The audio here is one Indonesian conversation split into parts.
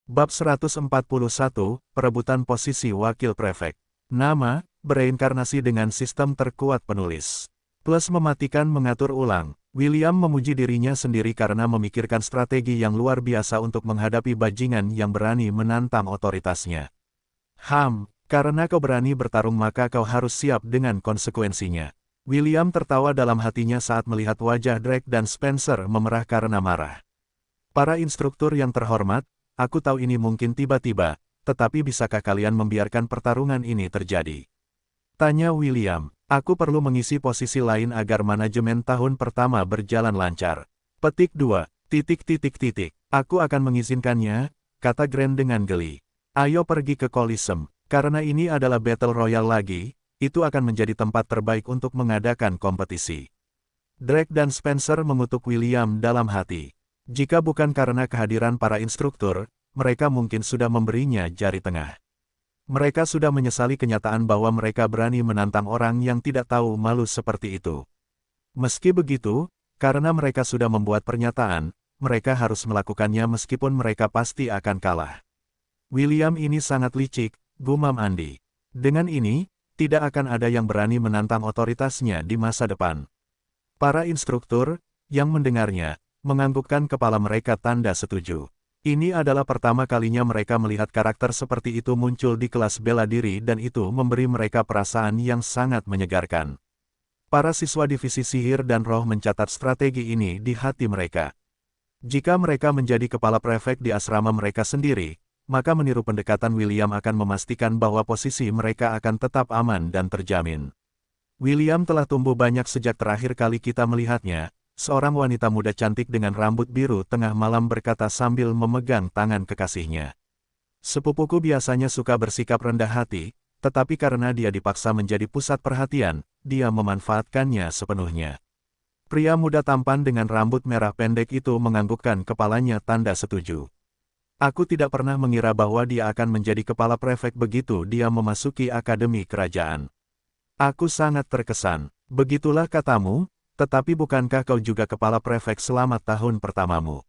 Bab 141, Perebutan Posisi Wakil Prefek. Nama, bereinkarnasi dengan sistem terkuat penulis. Plus mematikan mengatur ulang. William memuji dirinya sendiri karena memikirkan strategi yang luar biasa untuk menghadapi bajingan yang berani menantang otoritasnya. Karena kau berani bertarung maka kau harus siap dengan konsekuensinya. William tertawa dalam hatinya saat melihat wajah Drake dan Spencer memerah karena marah. Para instruktur yang terhormat, aku tahu ini mungkin tiba-tiba, tetapi bisakah kalian membiarkan pertarungan ini terjadi? Tanya William. Aku perlu mengisi posisi lain agar manajemen tahun pertama berjalan lancar. Petik 2. Aku akan mengizinkannya, kata Grant dengan geli. Ayo pergi ke Coliseum, karena ini adalah Battle Royale lagi, itu akan menjadi tempat terbaik untuk mengadakan kompetisi. Drake dan Spencer mengutuk William dalam hati. Jika bukan karena kehadiran para instruktur, mereka mungkin sudah memberinya jari tengah. Mereka sudah menyesali kenyataan bahwa mereka berani menantang orang yang tidak tahu malu seperti itu. Meski begitu, karena mereka sudah membuat pernyataan, mereka harus melakukannya meskipun mereka pasti akan kalah. William ini sangat licik, gumam Andy. Dengan ini, tidak akan ada yang berani menantang otoritasnya di masa depan. Para instruktur, yang mendengarnya, menganggukkan kepala mereka tanda setuju. Ini adalah pertama kalinya mereka melihat karakter seperti itu muncul di kelas bela diri dan itu memberi mereka perasaan yang sangat menyegarkan. Para siswa divisi sihir dan roh mencatat strategi ini di hati mereka. Jika mereka menjadi kepala prefek di asrama mereka sendiri, maka meniru pendekatan William akan memastikan bahwa posisi mereka akan tetap aman dan terjamin. William telah tumbuh banyak sejak terakhir kali kita melihatnya. Seorang wanita muda cantik dengan rambut biru tengah malam berkata sambil memegang tangan kekasihnya. Sepupuku biasanya suka bersikap rendah hati, tetapi karena dia dipaksa menjadi pusat perhatian, dia memanfaatkannya sepenuhnya. Pria muda tampan dengan rambut merah pendek itu menganggukkan kepalanya tanda setuju. Aku tidak pernah mengira bahwa dia akan menjadi kepala prefek begitu dia memasuki akademi kerajaan. Aku sangat terkesan. Begitulah katamu. Tetapi bukankah kau juga kepala prefek selama tahun pertamamu?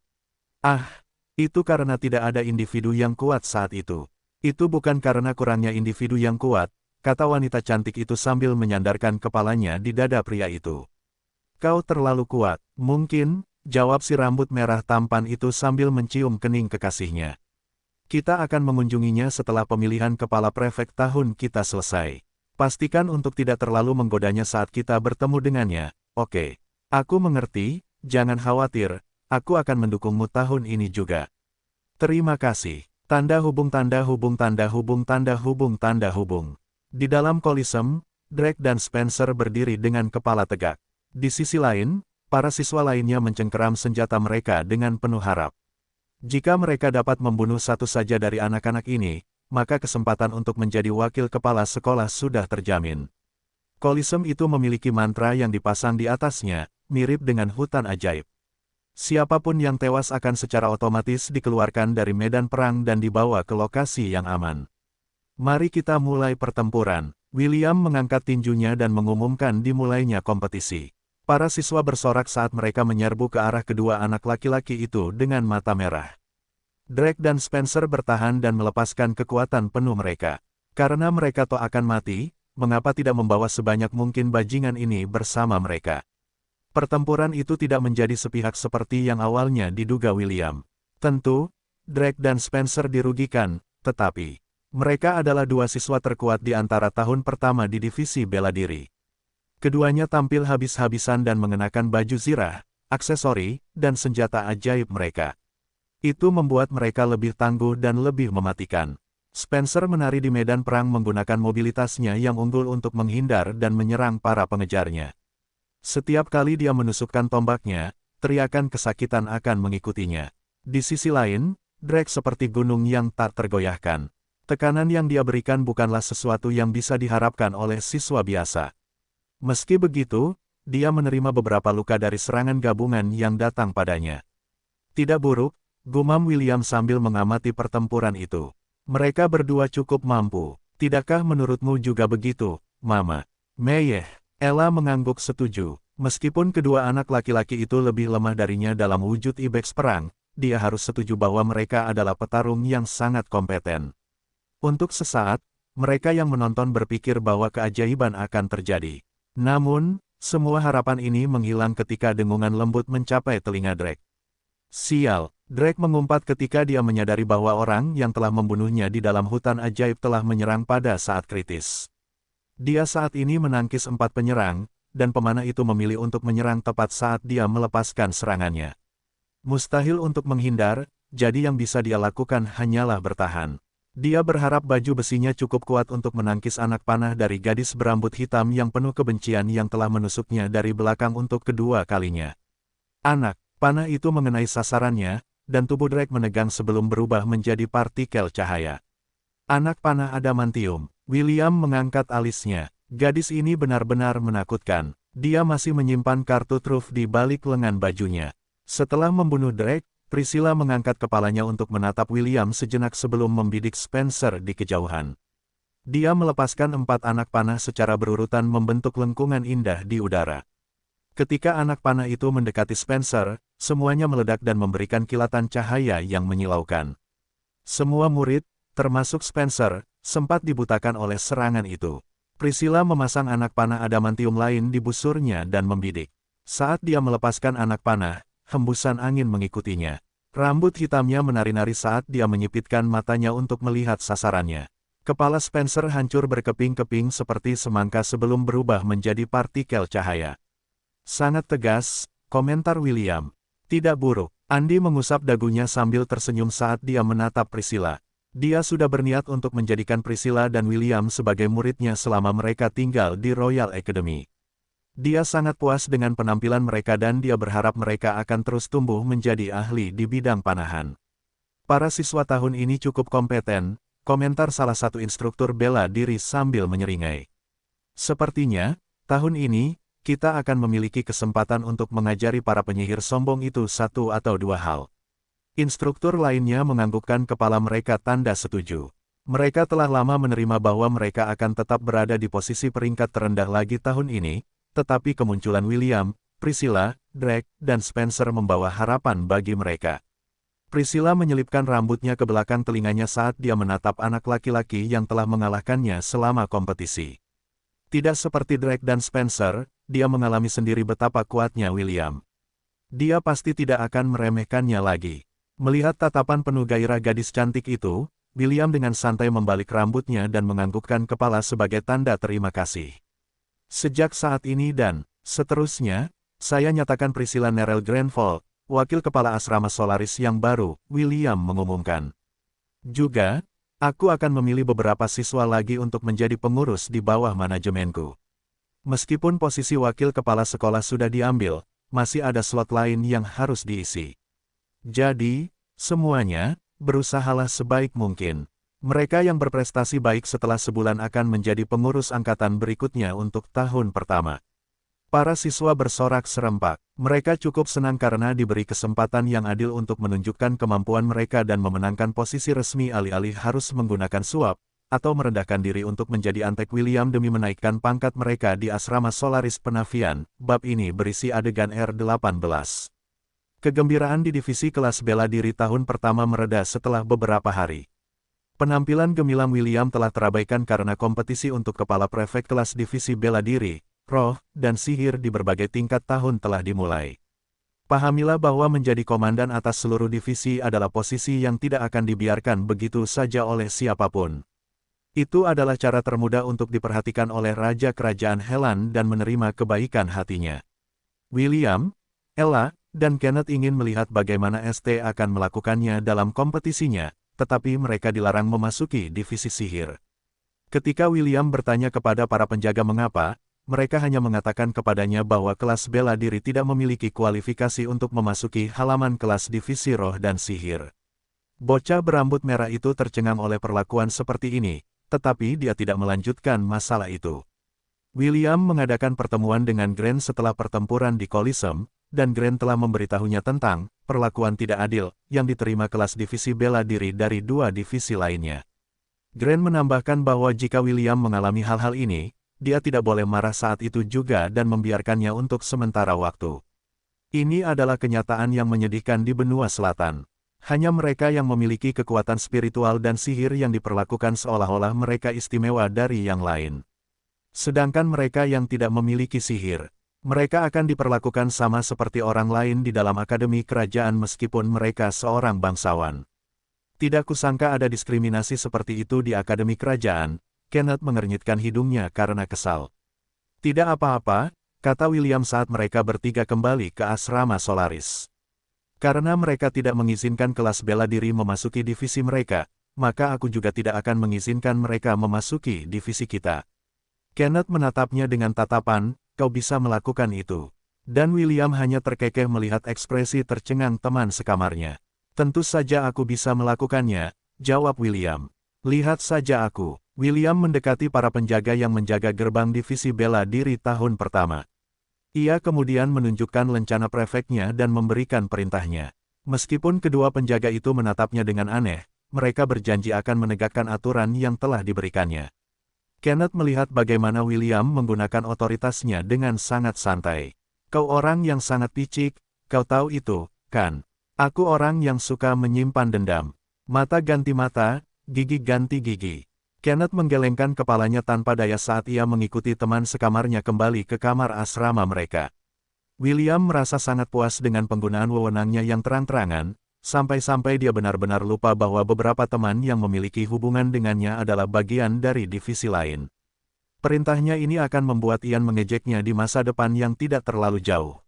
Itu karena tidak ada individu yang kuat saat itu. Itu bukan karena kurangnya individu yang kuat, kata wanita cantik itu sambil menyandarkan kepalanya di dada pria itu. Kau terlalu kuat, mungkin, jawab si rambut merah tampan itu sambil mencium kening kekasihnya. Kita akan mengunjunginya setelah pemilihan kepala prefek tahun kita selesai. Pastikan untuk tidak terlalu menggodanya saat kita bertemu dengannya. Oke, aku mengerti, jangan khawatir, aku akan mendukungmu tahun ini juga. Terima kasih. Tanda hubung tanda hubung tanda hubung tanda hubung tanda hubung. Di dalam Coliseum, Drake dan Spencer berdiri dengan kepala tegak. Di sisi lain, para siswa lainnya mencengkeram senjata mereka dengan penuh harap. Jika mereka dapat membunuh satu saja dari anak-anak ini, maka kesempatan untuk menjadi wakil kepala sekolah sudah terjamin. Coliseum itu memiliki mantra yang dipasang di atasnya, mirip dengan hutan ajaib. Siapapun yang tewas akan secara otomatis dikeluarkan dari medan perang dan dibawa ke lokasi yang aman. Mari kita mulai pertempuran. William mengangkat tinjunya dan mengumumkan dimulainya kompetisi. Para siswa bersorak saat mereka menyerbu ke arah kedua anak laki-laki itu dengan mata merah. Drake dan Spencer bertahan dan melepaskan kekuatan penuh mereka. Karena mereka toh akan mati, mengapa tidak membawa sebanyak mungkin bajingan ini bersama mereka? Pertempuran itu tidak menjadi sepihak seperti yang awalnya diduga William. Tentu, Drake dan Spencer dirugikan, tetapi mereka adalah dua siswa terkuat di antara tahun pertama di divisi bela diri. Keduanya tampil habis-habisan dan mengenakan baju zirah, aksesori, dan senjata ajaib mereka. Itu membuat mereka lebih tangguh dan lebih mematikan. Spencer menari di medan perang menggunakan mobilitasnya yang unggul untuk menghindar dan menyerang para pengejarnya. Setiap kali dia menusukkan tombaknya, teriakan kesakitan akan mengikutinya. Di sisi lain, Drake seperti gunung yang tak tergoyahkan. Tekanan yang dia berikan bukanlah sesuatu yang bisa diharapkan oleh siswa biasa. Meski begitu, dia menerima beberapa luka dari serangan gabungan yang datang padanya. Tidak buruk, gumam William sambil mengamati pertempuran itu. Mereka berdua cukup mampu. Tidakkah menurutmu juga begitu, Mama? Meyeh. Ella mengangguk setuju. Meskipun kedua anak laki-laki itu lebih lemah darinya dalam wujud ibex perang, dia harus setuju bahwa mereka adalah petarung yang sangat kompeten. Untuk sesaat, mereka yang menonton berpikir bahwa keajaiban akan terjadi. Namun, semua harapan ini menghilang ketika dengungan lembut mencapai telinga Drake. Sial, Drake mengumpat ketika dia menyadari bahwa orang yang telah membunuhnya di dalam hutan ajaib telah menyerang pada saat kritis. Dia saat ini menangkis 4 penyerang, dan pemanah itu memilih untuk menyerang tepat saat dia melepaskan serangannya. Mustahil untuk menghindar, jadi yang bisa dia lakukan hanyalah bertahan. Dia berharap baju besinya cukup kuat untuk menangkis anak panah dari gadis berambut hitam yang penuh kebencian yang telah menusuknya dari belakang untuk kedua kalinya. Anak panah itu mengenai sasarannya, dan tubuh Drake menegang sebelum berubah menjadi partikel cahaya. Anak panah adamantium. William mengangkat alisnya. Gadis ini benar-benar menakutkan. Dia masih menyimpan kartu truf di balik lengan bajunya. Setelah membunuh Drake, Priscilla mengangkat kepalanya untuk menatap William sejenak sebelum membidik Spencer di kejauhan. Dia melepaskan 4 anak panah secara berurutan membentuk lengkungan indah di udara. Ketika anak panah itu mendekati Spencer, semuanya meledak dan memberikan kilatan cahaya yang menyilaukan. Semua murid, termasuk Spencer, sempat dibutakan oleh serangan itu. Priscilla memasang anak panah adamantium lain di busurnya dan membidik. Saat dia melepaskan anak panah, hembusan angin mengikutinya. Rambut hitamnya menari-nari saat dia menyipitkan matanya untuk melihat sasarannya. Kepala Spencer hancur berkeping-keping seperti semangka sebelum berubah menjadi partikel cahaya. Sangat tegas, komentar William. Tidak buruk. Andy mengusap dagunya sambil tersenyum saat dia menatap Priscilla. Dia sudah berniat untuk menjadikan Priscilla dan William sebagai muridnya selama mereka tinggal di Royal Academy. Dia sangat puas dengan penampilan mereka dan dia berharap mereka akan terus tumbuh menjadi ahli di bidang panahan. Para siswa tahun ini cukup kompeten, komentar salah satu instruktur bela diri sambil menyeringai. Sepertinya, tahun ini, kita akan memiliki kesempatan untuk mengajari para penyihir sombong itu 1 atau 2 hal. Instruktur lainnya menganggukkan kepala mereka tanda setuju. Mereka telah lama menerima bahwa mereka akan tetap berada di posisi peringkat terendah lagi tahun ini, tetapi kemunculan William, Priscilla, Drake, dan Spencer membawa harapan bagi mereka. Priscilla menyelipkan rambutnya ke belakang telinganya saat dia menatap anak laki-laki yang telah mengalahkannya selama kompetisi. Tidak seperti Drake dan Spencer, dia mengalami sendiri betapa kuatnya William. Dia pasti tidak akan meremehkannya lagi. Melihat tatapan penuh gairah gadis cantik itu, William dengan santai membalik rambutnya dan menganggukkan kepala sebagai tanda terima kasih. Sejak saat ini dan seterusnya, saya nyatakan Priscilla Nerel Grenfell, wakil kepala asrama Solaris yang baru, William mengumumkan. Juga, aku akan memilih beberapa siswa lagi untuk menjadi pengurus di bawah manajemenku. Meskipun posisi wakil kepala sekolah sudah diambil, masih ada slot lain yang harus diisi. Jadi, semuanya, berusahalah sebaik mungkin. Mereka yang berprestasi baik setelah sebulan akan menjadi pengurus angkatan berikutnya untuk tahun pertama. Para siswa bersorak serempak. Mereka cukup senang karena diberi kesempatan yang adil untuk menunjukkan kemampuan mereka dan memenangkan posisi resmi alih-alih harus menggunakan suap, atau merendahkan diri untuk menjadi antek William demi menaikkan pangkat mereka di asrama Solaris Penafian. Bab ini berisi adegan R18. Kegembiraan di divisi kelas bela diri tahun pertama mereda setelah beberapa hari. Penampilan gemilang William telah terabaikan karena kompetisi untuk kepala prefek kelas divisi bela diri, roh, dan sihir di berbagai tingkat tahun telah dimulai. Pahamilah bahwa menjadi komandan atas seluruh divisi adalah posisi yang tidak akan dibiarkan begitu saja oleh siapapun. Itu adalah cara termudah untuk diperhatikan oleh Raja Kerajaan Helan dan menerima kebaikan hatinya. William, Ella, dan Kenneth ingin melihat bagaimana ST akan melakukannya dalam kompetisinya, tetapi mereka dilarang memasuki divisi sihir. Ketika William bertanya kepada para penjaga mengapa, mereka hanya mengatakan kepadanya bahwa kelas bela diri tidak memiliki kualifikasi untuk memasuki halaman kelas divisi roh dan sihir. Bocah berambut merah itu tercengang oleh perlakuan seperti ini, tetapi dia tidak melanjutkan masalah itu. William mengadakan pertemuan dengan Grant setelah pertempuran di Coliseum, dan Grant telah memberitahunya tentang perlakuan tidak adil yang diterima kelas divisi bela diri dari 2 divisi lainnya. Grant menambahkan bahwa jika William mengalami hal-hal ini, dia tidak boleh marah saat itu juga dan membiarkannya untuk sementara waktu. Ini adalah kenyataan yang menyedihkan di benua selatan. Hanya mereka yang memiliki kekuatan spiritual dan sihir yang diperlakukan seolah-olah mereka istimewa dari yang lain. Sedangkan mereka yang tidak memiliki sihir, mereka akan diperlakukan sama seperti orang lain di dalam akademi kerajaan meskipun mereka seorang bangsawan. Tidak kusangka ada diskriminasi seperti itu di akademi kerajaan. Kenneth mengernyitkan hidungnya karena kesal. Tidak apa-apa, kata William saat mereka bertiga kembali ke asrama Solaris. Karena mereka tidak mengizinkan kelas bela diri memasuki divisi mereka, maka aku juga tidak akan mengizinkan mereka memasuki divisi kita. Kenneth menatapnya dengan tatapan, kau bisa melakukan itu. Dan William hanya terkekeh melihat ekspresi tercengang teman sekamarnya. Tentu saja aku bisa melakukannya, jawab William. Lihat saja aku. William mendekati para penjaga yang menjaga gerbang divisi bela diri tahun pertama. Ia kemudian menunjukkan lencana prefeknya dan memberikan perintahnya. Meskipun kedua penjaga itu menatapnya dengan aneh, mereka berjanji akan menegakkan aturan yang telah diberikannya. Kenneth melihat bagaimana William menggunakan otoritasnya dengan sangat santai. Kau orang yang sangat picik, kau tahu itu, kan? Aku orang yang suka menyimpan dendam. Mata ganti mata, gigi ganti gigi. Kenneth menggelengkan kepalanya tanpa daya saat ia mengikuti teman sekamarnya kembali ke kamar asrama mereka. William merasa sangat puas dengan penggunaan wewenangnya yang terang-terangan, sampai-sampai dia benar-benar lupa bahwa beberapa teman yang memiliki hubungan dengannya adalah bagian dari divisi lain. Perintahnya ini akan membuat Ian mengejeknya di masa depan yang tidak terlalu jauh.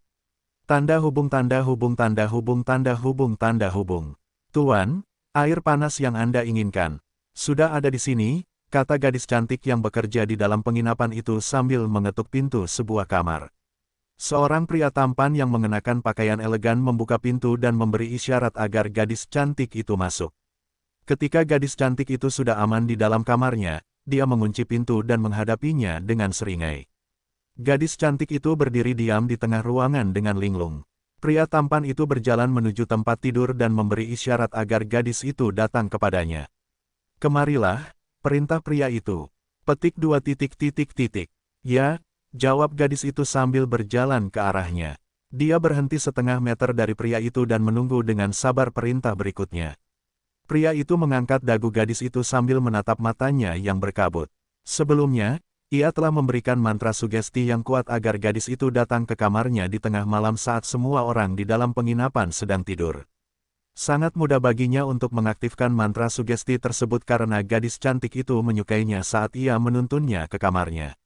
Tanda hubung tanda hubung tanda hubung tanda hubung tanda hubung. Tuan, air panas yang Anda inginkan sudah ada di sini, kata gadis cantik yang bekerja di dalam penginapan itu sambil mengetuk pintu sebuah kamar. Seorang pria tampan yang mengenakan pakaian elegan membuka pintu dan memberi isyarat agar gadis cantik itu masuk. Ketika gadis cantik itu sudah aman di dalam kamarnya, dia mengunci pintu dan menghadapinya dengan seringai. Gadis cantik itu berdiri diam di tengah ruangan dengan linglung. Pria tampan itu berjalan menuju tempat tidur dan memberi isyarat agar gadis itu datang kepadanya. Kemarilah, perintah pria itu. Petik 2 titik titik titik. Ya, jawab gadis itu sambil berjalan ke arahnya. Dia berhenti setengah meter dari pria itu dan menunggu dengan sabar perintah berikutnya. Pria itu mengangkat dagu gadis itu sambil menatap matanya yang berkabut. Sebelumnya, ia telah memberikan mantra sugesti yang kuat agar gadis itu datang ke kamarnya di tengah malam saat semua orang di dalam penginapan sedang tidur. Sangat mudah baginya untuk mengaktifkan mantra sugesti tersebut karena gadis cantik itu menyukainya saat ia menuntunnya ke kamarnya.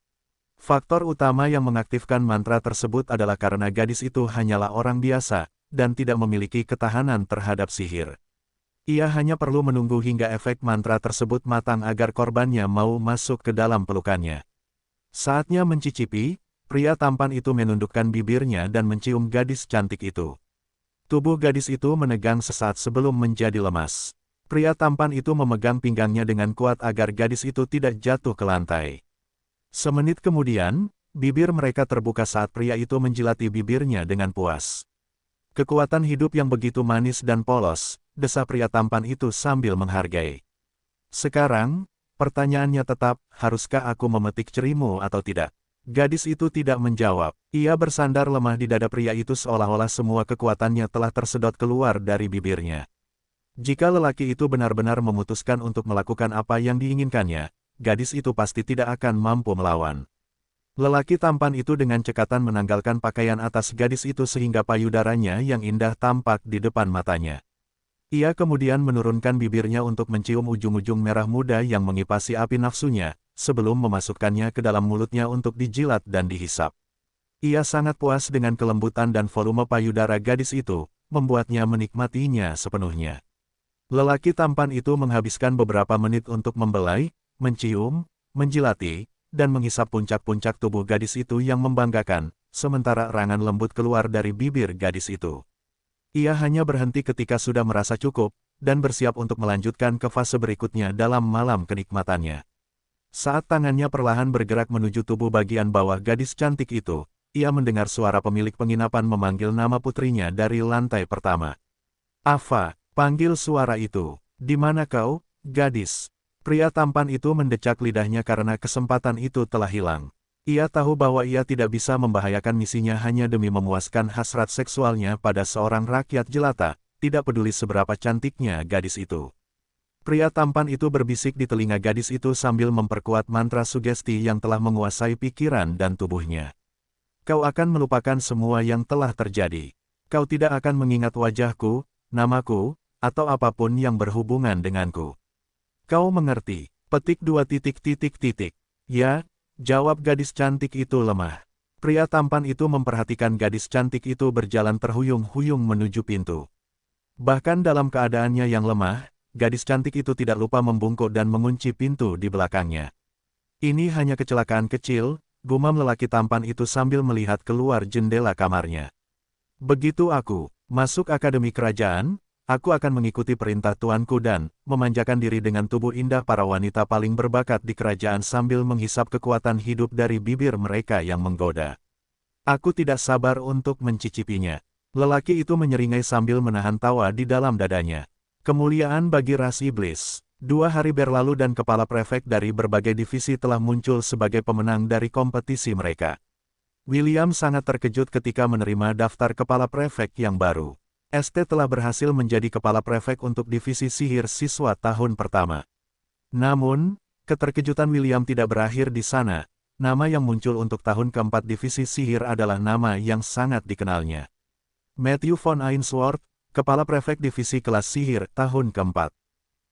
Faktor utama yang mengaktifkan mantra tersebut adalah karena gadis itu hanyalah orang biasa, dan tidak memiliki ketahanan terhadap sihir. Ia hanya perlu menunggu hingga efek mantra tersebut matang agar korbannya mau masuk ke dalam pelukannya. Saatnya mencicipi, pria tampan itu menundukkan bibirnya dan mencium gadis cantik itu. Tubuh gadis itu menegang sesaat sebelum menjadi lemas. Pria tampan itu memegang pinggangnya dengan kuat agar gadis itu tidak jatuh ke lantai. Semenit kemudian, bibir mereka terbuka saat pria itu menjilati bibirnya dengan puas. Kekuatan hidup yang begitu manis dan polos, desa pria tampan itu sambil menghargai. Sekarang, pertanyaannya tetap, haruskah aku memetik cerimu atau tidak? Gadis itu tidak menjawab. Ia bersandar lemah di dada pria itu seolah-olah semua kekuatannya telah tersedot keluar dari bibirnya. Jika lelaki itu benar-benar memutuskan untuk melakukan apa yang diinginkannya, gadis itu pasti tidak akan mampu melawan. Lelaki tampan itu dengan cekatan menanggalkan pakaian atas gadis itu sehingga payudaranya yang indah tampak di depan matanya. Ia kemudian menurunkan bibirnya untuk mencium ujung-ujung merah muda yang mengipasi api nafsunya, sebelum memasukkannya ke dalam mulutnya untuk dijilat dan dihisap. Ia sangat puas dengan kelembutan dan volume payudara gadis itu, membuatnya menikmatinya sepenuhnya. Lelaki tampan itu menghabiskan beberapa menit untuk membelai, mencium, menjilati, dan menghisap puncak-puncak tubuh gadis itu yang membanggakan, sementara erangan lembut keluar dari bibir gadis itu. Ia hanya berhenti ketika sudah merasa cukup, dan bersiap untuk melanjutkan ke fase berikutnya dalam malam kenikmatannya. Saat tangannya perlahan bergerak menuju tubuh bagian bawah gadis cantik itu, ia mendengar suara pemilik penginapan memanggil nama putrinya dari lantai pertama. "Ava," panggil suara itu. "Di mana kau, gadis?" Pria tampan itu mendecak lidahnya karena kesempatan itu telah hilang. Ia tahu bahwa ia tidak bisa membahayakan misinya hanya demi memuaskan hasrat seksualnya pada seorang rakyat jelata, tidak peduli seberapa cantiknya gadis itu. Pria tampan itu berbisik di telinga gadis itu sambil memperkuat mantra sugesti yang telah menguasai pikiran dan tubuhnya. Kau akan melupakan semua yang telah terjadi. Kau tidak akan mengingat wajahku, namaku, atau apapun yang berhubungan denganku. Kau mengerti? Petik 2 titik titik titik. Ya, jawab gadis cantik itu lemah. Pria tampan itu memperhatikan gadis cantik itu berjalan terhuyung-huyung menuju pintu. Bahkan dalam keadaannya yang lemah, gadis cantik itu tidak lupa membungkuk dan mengunci pintu di belakangnya. Ini hanya kecelakaan kecil, gumam lelaki tampan itu sambil melihat keluar jendela kamarnya. Begitu aku masuk akademi kerajaan, aku akan mengikuti perintah tuanku dan memanjakan diri dengan tubuh indah para wanita paling berbakat di kerajaan sambil menghisap kekuatan hidup dari bibir mereka yang menggoda. Aku tidak sabar untuk mencicipinya. Lelaki itu menyeringai sambil menahan tawa di dalam dadanya. Kemuliaan bagi ras iblis. 2 hari berlalu dan kepala prefek dari berbagai divisi telah muncul sebagai pemenang dari kompetisi mereka. William sangat terkejut ketika menerima daftar kepala prefek yang baru. ST telah berhasil menjadi kepala prefek untuk divisi sihir siswa tahun pertama. Namun, keterkejutan William tidak berakhir di sana. Nama yang muncul untuk tahun keempat divisi sihir adalah nama yang sangat dikenalnya. Matthew von Ainsworth, kepala prefek divisi kelas sihir tahun keempat.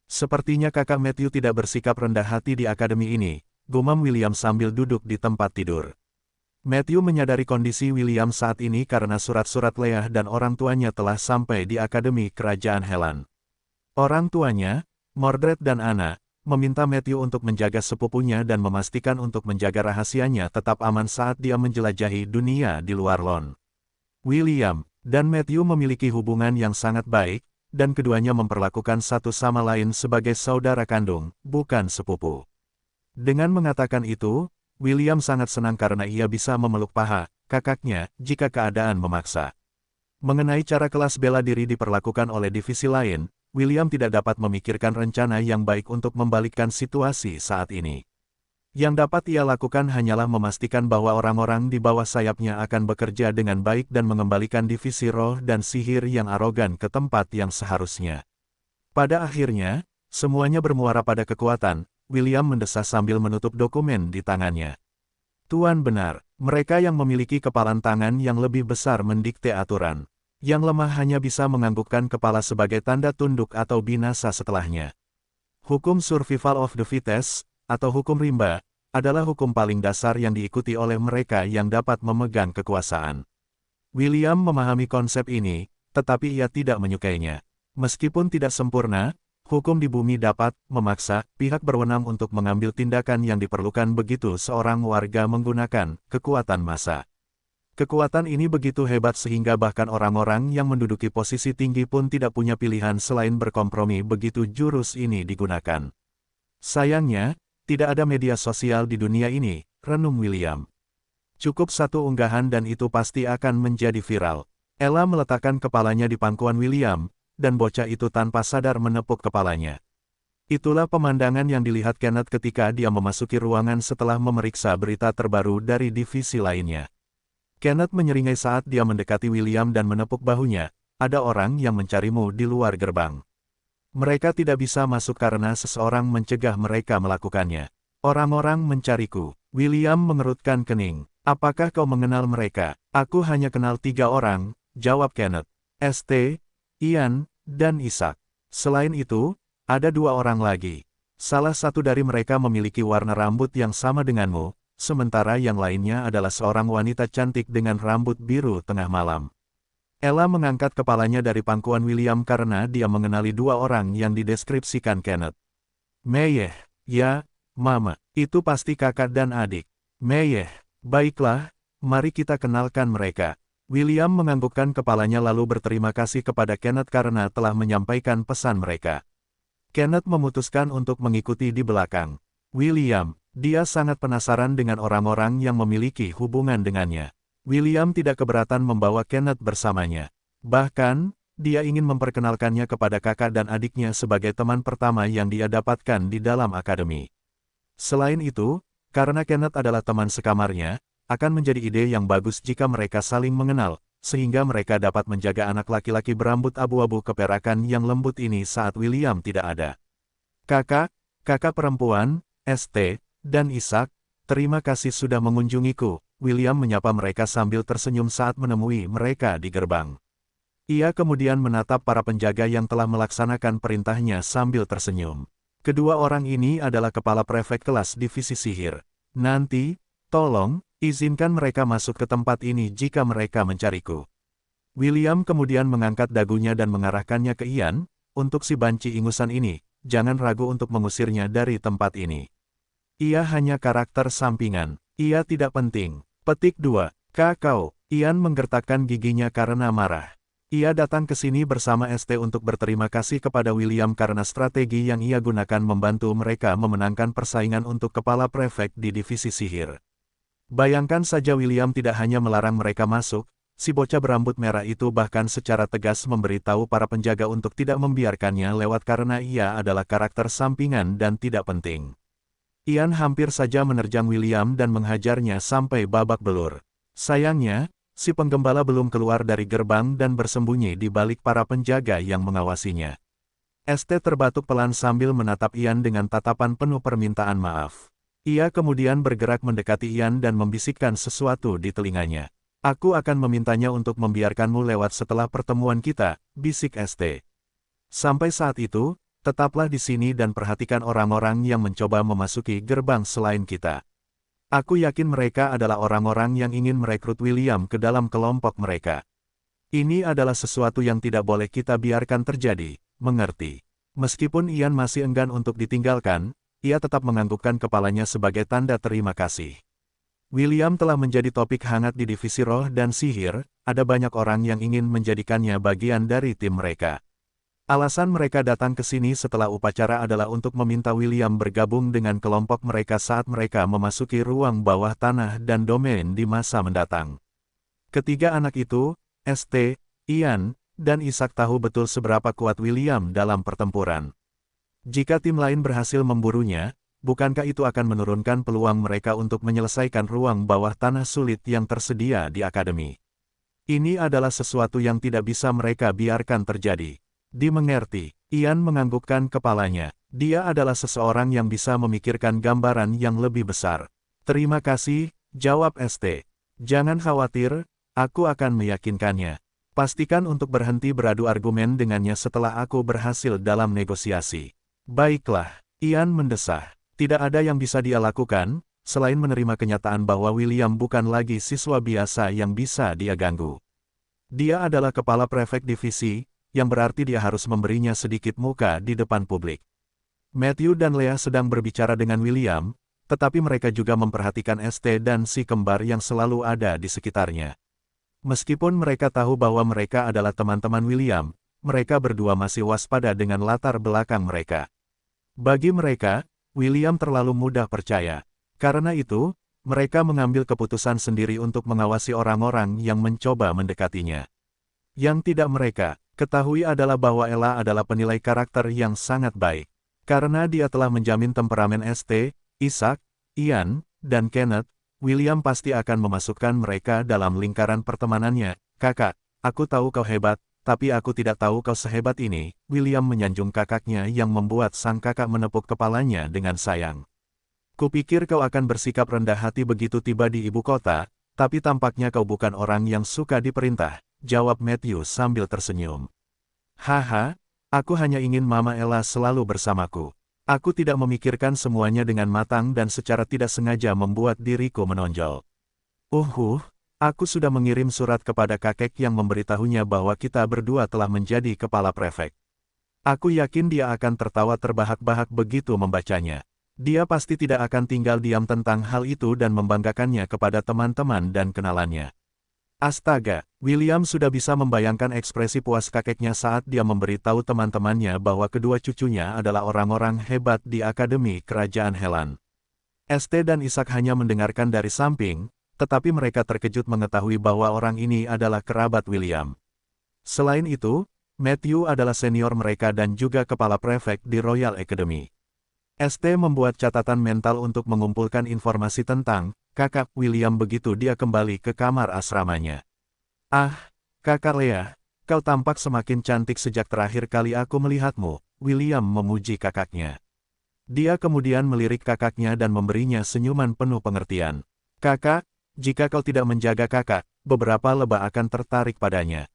Sepertinya kakak Matthew tidak bersikap rendah hati di akademi ini, gumam William sambil duduk di tempat tidur. Matthew menyadari kondisi William saat ini karena surat-surat Leah dan orang tuanya telah sampai di akademi kerajaan Helan. Orang tuanya, Mordred dan Anna, meminta Matthew untuk menjaga sepupunya dan memastikan untuk menjaga rahasianya tetap aman saat dia menjelajahi dunia di luar Lon. William dan Matthew memiliki hubungan yang sangat baik, dan keduanya memperlakukan satu sama lain sebagai saudara kandung, bukan sepupu. Dengan mengatakan itu, William sangat senang karena ia bisa memeluk paha kakaknya jika keadaan memaksa. Mengenai cara kelas bela diri diperlakukan oleh divisi lain, William tidak dapat memikirkan rencana yang baik untuk membalikkan situasi saat ini. Yang dapat ia lakukan hanyalah memastikan bahwa orang-orang di bawah sayapnya akan bekerja dengan baik dan mengembalikan divisi roh dan sihir yang arogan ke tempat yang seharusnya. Pada akhirnya, semuanya bermuara pada kekuatan. William mendesah sambil menutup dokumen di tangannya. Tuan benar, mereka yang memiliki kepalan tangan yang lebih besar mendikte aturan. Yang lemah hanya bisa menganggukkan kepala sebagai tanda tunduk atau binasa setelahnya. Hukum survival of the fittest, atau hukum rimba, adalah hukum paling dasar yang diikuti oleh mereka yang dapat memegang kekuasaan. William memahami konsep ini, tetapi ia tidak menyukainya. Meskipun tidak sempurna, hukum di bumi dapat memaksa pihak berwenang untuk mengambil tindakan yang diperlukan begitu seorang warga menggunakan kekuatan massa. Kekuatan ini begitu hebat sehingga bahkan orang-orang yang menduduki posisi tinggi pun tidak punya pilihan selain berkompromi begitu jurus ini digunakan. Sayangnya, tidak ada media sosial di dunia ini, renung William. Cukup satu unggahan dan itu pasti akan menjadi viral. Ella meletakkan kepalanya di pangkuan William, dan bocah itu tanpa sadar menepuk kepalanya. Itulah pemandangan yang dilihat Kenneth ketika dia memasuki ruangan setelah memeriksa berita terbaru dari divisi lainnya. Kenneth menyeringai saat dia mendekati William dan menepuk bahunya. Ada orang yang mencarimu di luar gerbang. Mereka tidak bisa masuk karena seseorang mencegah mereka melakukannya. Orang-orang mencariku. William mengerutkan kening. Apakah kau mengenal mereka? Aku hanya kenal 3 orang, jawab Kenneth. St, Ian, dan Isaac. Selain itu, ada 2 orang lagi. Salah satu dari mereka memiliki warna rambut yang sama denganmu, sementara yang lainnya adalah seorang wanita cantik dengan rambut biru tengah malam. Ella mengangkat kepalanya dari pangkuan William karena dia mengenali 2 orang yang dideskripsikan Kenneth. Meyeh, ya, Mama, itu pasti kakak dan adik. Meyeh, baiklah, mari kita kenalkan mereka. William menganggukkan kepalanya lalu berterima kasih kepada Kenneth karena telah menyampaikan pesan mereka. Kenneth memutuskan untuk mengikuti di belakang. William, dia sangat penasaran dengan orang-orang yang memiliki hubungan dengannya. William tidak keberatan membawa Kenneth bersamanya. Bahkan, dia ingin memperkenalkannya kepada kakak dan adiknya sebagai teman pertama yang dia dapatkan di dalam akademi. Selain itu, Karena Kenneth adalah teman sekamarnya, akan menjadi ide yang bagus jika mereka saling mengenal, sehingga mereka dapat menjaga anak laki-laki berambut abu-abu keperakan yang lembut ini saat William tidak ada. Kakak perempuan, ST, dan Ishak, terima kasih sudah mengunjungiku. William menyapa mereka sambil tersenyum saat menemui mereka di gerbang. Ia kemudian menatap para penjaga yang telah melaksanakan perintahnya sambil tersenyum. Kedua orang ini adalah kepala prefek kelas divisi sihir. Nanti, tolong, izinkan mereka masuk ke tempat ini jika mereka mencariku. William kemudian mengangkat dagunya dan mengarahkannya ke Ian, untuk si banci ingusan ini, jangan ragu untuk mengusirnya dari tempat ini. Ia hanya karakter sampingan, ia tidak penting. Petik 2. Kakao. Ian menggertakkan giginya karena marah. Ia datang ke sini bersama ST untuk berterima kasih kepada William karena strategi yang ia gunakan membantu mereka memenangkan persaingan untuk kepala prefek di divisi sihir. Bayangkan saja William tidak hanya melarang mereka masuk, si bocah berambut merah itu bahkan secara tegas memberitahu para penjaga untuk tidak membiarkannya lewat karena ia adalah karakter sampingan dan tidak penting. Ian hampir saja menerjang William dan menghajarnya sampai babak belur. Sayangnya, si penggembala belum keluar dari gerbang dan bersembunyi di balik para penjaga yang mengawasinya. ST terbatuk pelan sambil menatap Ian dengan tatapan penuh permintaan maaf. Ia kemudian bergerak mendekati Ian dan membisikkan sesuatu di telinganya. Aku akan memintanya untuk membiarkanmu lewat setelah pertemuan kita, bisik ST. Sampai saat itu, tetaplah di sini dan perhatikan orang-orang yang mencoba memasuki gerbang selain kita. Aku yakin mereka adalah orang-orang yang ingin merekrut William ke dalam kelompok mereka. Ini adalah sesuatu yang tidak boleh kita biarkan terjadi, mengerti? Meskipun Ian masih enggan untuk ditinggalkan, ia tetap menganggukkan kepalanya sebagai tanda terima kasih. William telah menjadi topik hangat di divisi roh dan sihir, ada banyak orang yang ingin menjadikannya bagian dari tim mereka. Alasan mereka datang ke sini setelah upacara adalah untuk meminta William bergabung dengan kelompok mereka saat mereka memasuki ruang bawah tanah dan domain di masa mendatang. Ketiga anak itu, ST, Ian, dan Ishak tahu betul seberapa kuat William dalam pertempuran. Jika tim lain berhasil memburunya, bukankah itu akan menurunkan peluang mereka untuk menyelesaikan ruang bawah tanah sulit yang tersedia di akademi? Ini adalah sesuatu yang tidak bisa mereka biarkan terjadi. Dimengerti, Ian menganggukkan kepalanya. Dia adalah seseorang yang bisa memikirkan gambaran yang lebih besar. Terima kasih, jawab ST. Jangan khawatir, aku akan meyakinkannya. Pastikan untuk berhenti beradu argumen dengannya setelah aku berhasil dalam negosiasi. Baiklah, Ian mendesah. Tidak ada yang bisa dia lakukan, selain menerima kenyataan bahwa William bukan lagi siswa biasa yang bisa dia ganggu. Dia adalah kepala prefek divisi, yang berarti dia harus memberinya sedikit muka di depan publik. Matthew dan Leah sedang berbicara dengan William, tetapi mereka juga memperhatikan ST dan si kembar yang selalu ada di sekitarnya. Meskipun mereka tahu bahwa mereka adalah teman-teman William, mereka berdua masih waspada dengan latar belakang mereka. Bagi mereka, William terlalu mudah percaya. Karena itu, mereka mengambil keputusan sendiri untuk mengawasi orang-orang yang mencoba mendekatinya. Yang tidak mereka ketahui adalah bahwa Ella adalah penilai karakter yang sangat baik. Karena dia telah menjamin temperamen ST, Ishak, Ian, dan Kenneth, William pasti akan memasukkan mereka dalam lingkaran pertemanannya. Kakak, aku tahu kau hebat, tapi aku tidak tahu kau sehebat ini. William menyanjung kakaknya yang membuat sang kakak menepuk kepalanya dengan sayang. Kupikir kau akan bersikap rendah hati begitu tiba di ibu kota, tapi tampaknya kau bukan orang yang suka diperintah, jawab Matthew sambil tersenyum. Haha, aku hanya ingin Mama Ella selalu bersamaku. Aku tidak memikirkan semuanya dengan matang dan secara tidak sengaja membuat diriku menonjol. Aku sudah mengirim surat kepada kakek yang memberitahunya bahwa kita berdua telah menjadi kepala prefek. Aku yakin dia akan tertawa terbahak-bahak begitu membacanya. Dia pasti tidak akan tinggal diam tentang hal itu dan membanggakannya kepada teman-teman dan kenalannya. Astaga, William sudah bisa membayangkan ekspresi puas kakeknya saat dia memberitahu teman-temannya bahwa kedua cucunya adalah orang-orang hebat di Akademi Kerajaan Helan. ST dan Ishak hanya mendengarkan dari samping, tetapi mereka terkejut mengetahui bahwa orang ini adalah kerabat William. Selain itu, Matthew adalah senior mereka dan juga kepala prefek di Royal Academy. ST membuat catatan mental untuk mengumpulkan informasi tentang kakak William begitu dia kembali ke kamar asramanya. Ah, kakak Leah, kau tampak semakin cantik sejak terakhir kali aku melihatmu, William memuji kakaknya. Dia kemudian melirik kakaknya dan memberinya senyuman penuh pengertian. Kakak, jika kau tidak menjaga kakak, beberapa lebah akan tertarik padanya.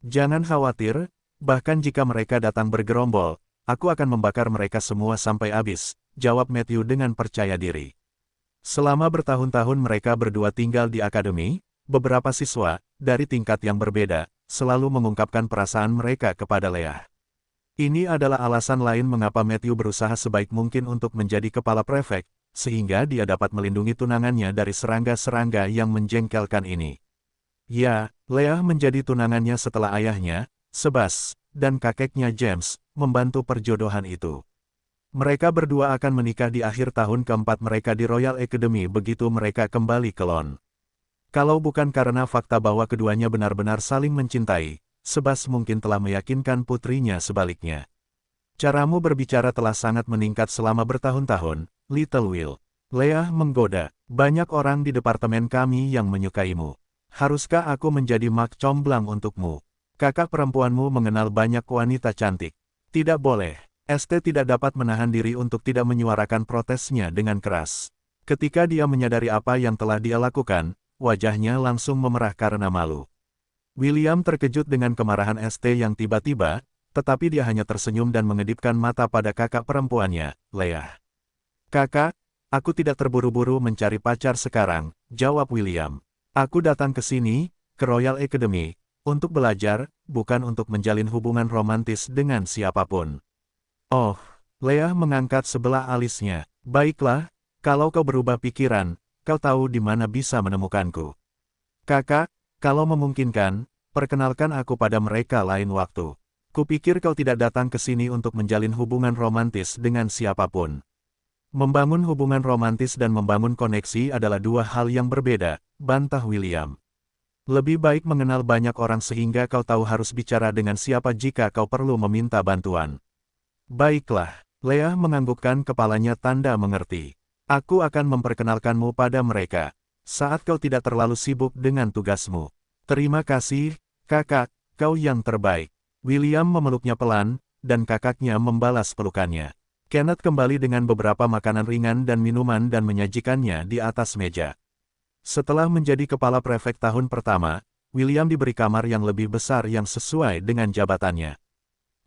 Jangan khawatir, bahkan jika mereka datang bergerombol, aku akan membakar mereka semua sampai habis, jawab Matthew dengan percaya diri. Selama bertahun-tahun mereka berdua tinggal di akademi, beberapa siswa, dari tingkat yang berbeda, selalu mengungkapkan perasaan mereka kepada Leah. Ini adalah alasan lain mengapa Matthew berusaha sebaik mungkin untuk menjadi kepala prefek, sehingga dia dapat melindungi tunangannya dari serangga-serangga yang menjengkelkan ini. Ya, Leah menjadi tunangannya setelah ayahnya, Sebas, dan kakeknya James, membantu perjodohan itu. Mereka berdua akan menikah di akhir tahun keempat mereka di Royal Academy begitu mereka kembali ke Lon. Kalau bukan karena fakta bahwa keduanya benar-benar saling mencintai, Sebas mungkin telah meyakinkan putrinya sebaliknya. Caramu berbicara telah sangat meningkat selama bertahun-tahun, Little Will. Leah menggoda, banyak orang di departemen kami yang menyukaimu. Haruskah aku menjadi mak comblang untukmu? Kakak perempuanmu mengenal banyak wanita cantik. Tidak boleh. ST tidak dapat menahan diri untuk tidak menyuarakan protesnya dengan keras. Ketika dia menyadari apa yang telah dia lakukan, wajahnya langsung memerah karena malu. William terkejut dengan kemarahan ST yang tiba-tiba, tetapi dia hanya tersenyum dan mengedipkan mata pada kakak perempuannya, Leah. Kakak, aku tidak terburu-buru mencari pacar sekarang, jawab William. Aku datang ke sini, ke Royal Academy, untuk belajar, bukan untuk menjalin hubungan romantis dengan siapapun. Oh, Leah mengangkat sebelah alisnya. Baiklah, kalau kau berubah pikiran, kau tahu di mana bisa menemukanku. Kakak, kalau memungkinkan, perkenalkan aku pada mereka lain waktu. Kupikir kau tidak datang ke sini untuk menjalin hubungan romantis dengan siapapun. Membangun hubungan romantis dan membangun koneksi adalah dua hal yang berbeda, bantah William. Lebih baik mengenal banyak orang sehingga kau tahu harus bicara dengan siapa jika kau perlu meminta bantuan. Baiklah, Leah menganggukkan kepalanya tanda mengerti. Aku akan memperkenalkanmu pada mereka, saat kau tidak terlalu sibuk dengan tugasmu. Terima kasih, kakak, kau yang terbaik. William memeluknya pelan, dan kakaknya membalas pelukannya. Kenneth kembali dengan beberapa makanan ringan dan minuman dan menyajikannya di atas meja. Setelah menjadi kepala prefek tahun pertama, William diberi kamar yang lebih besar yang sesuai dengan jabatannya.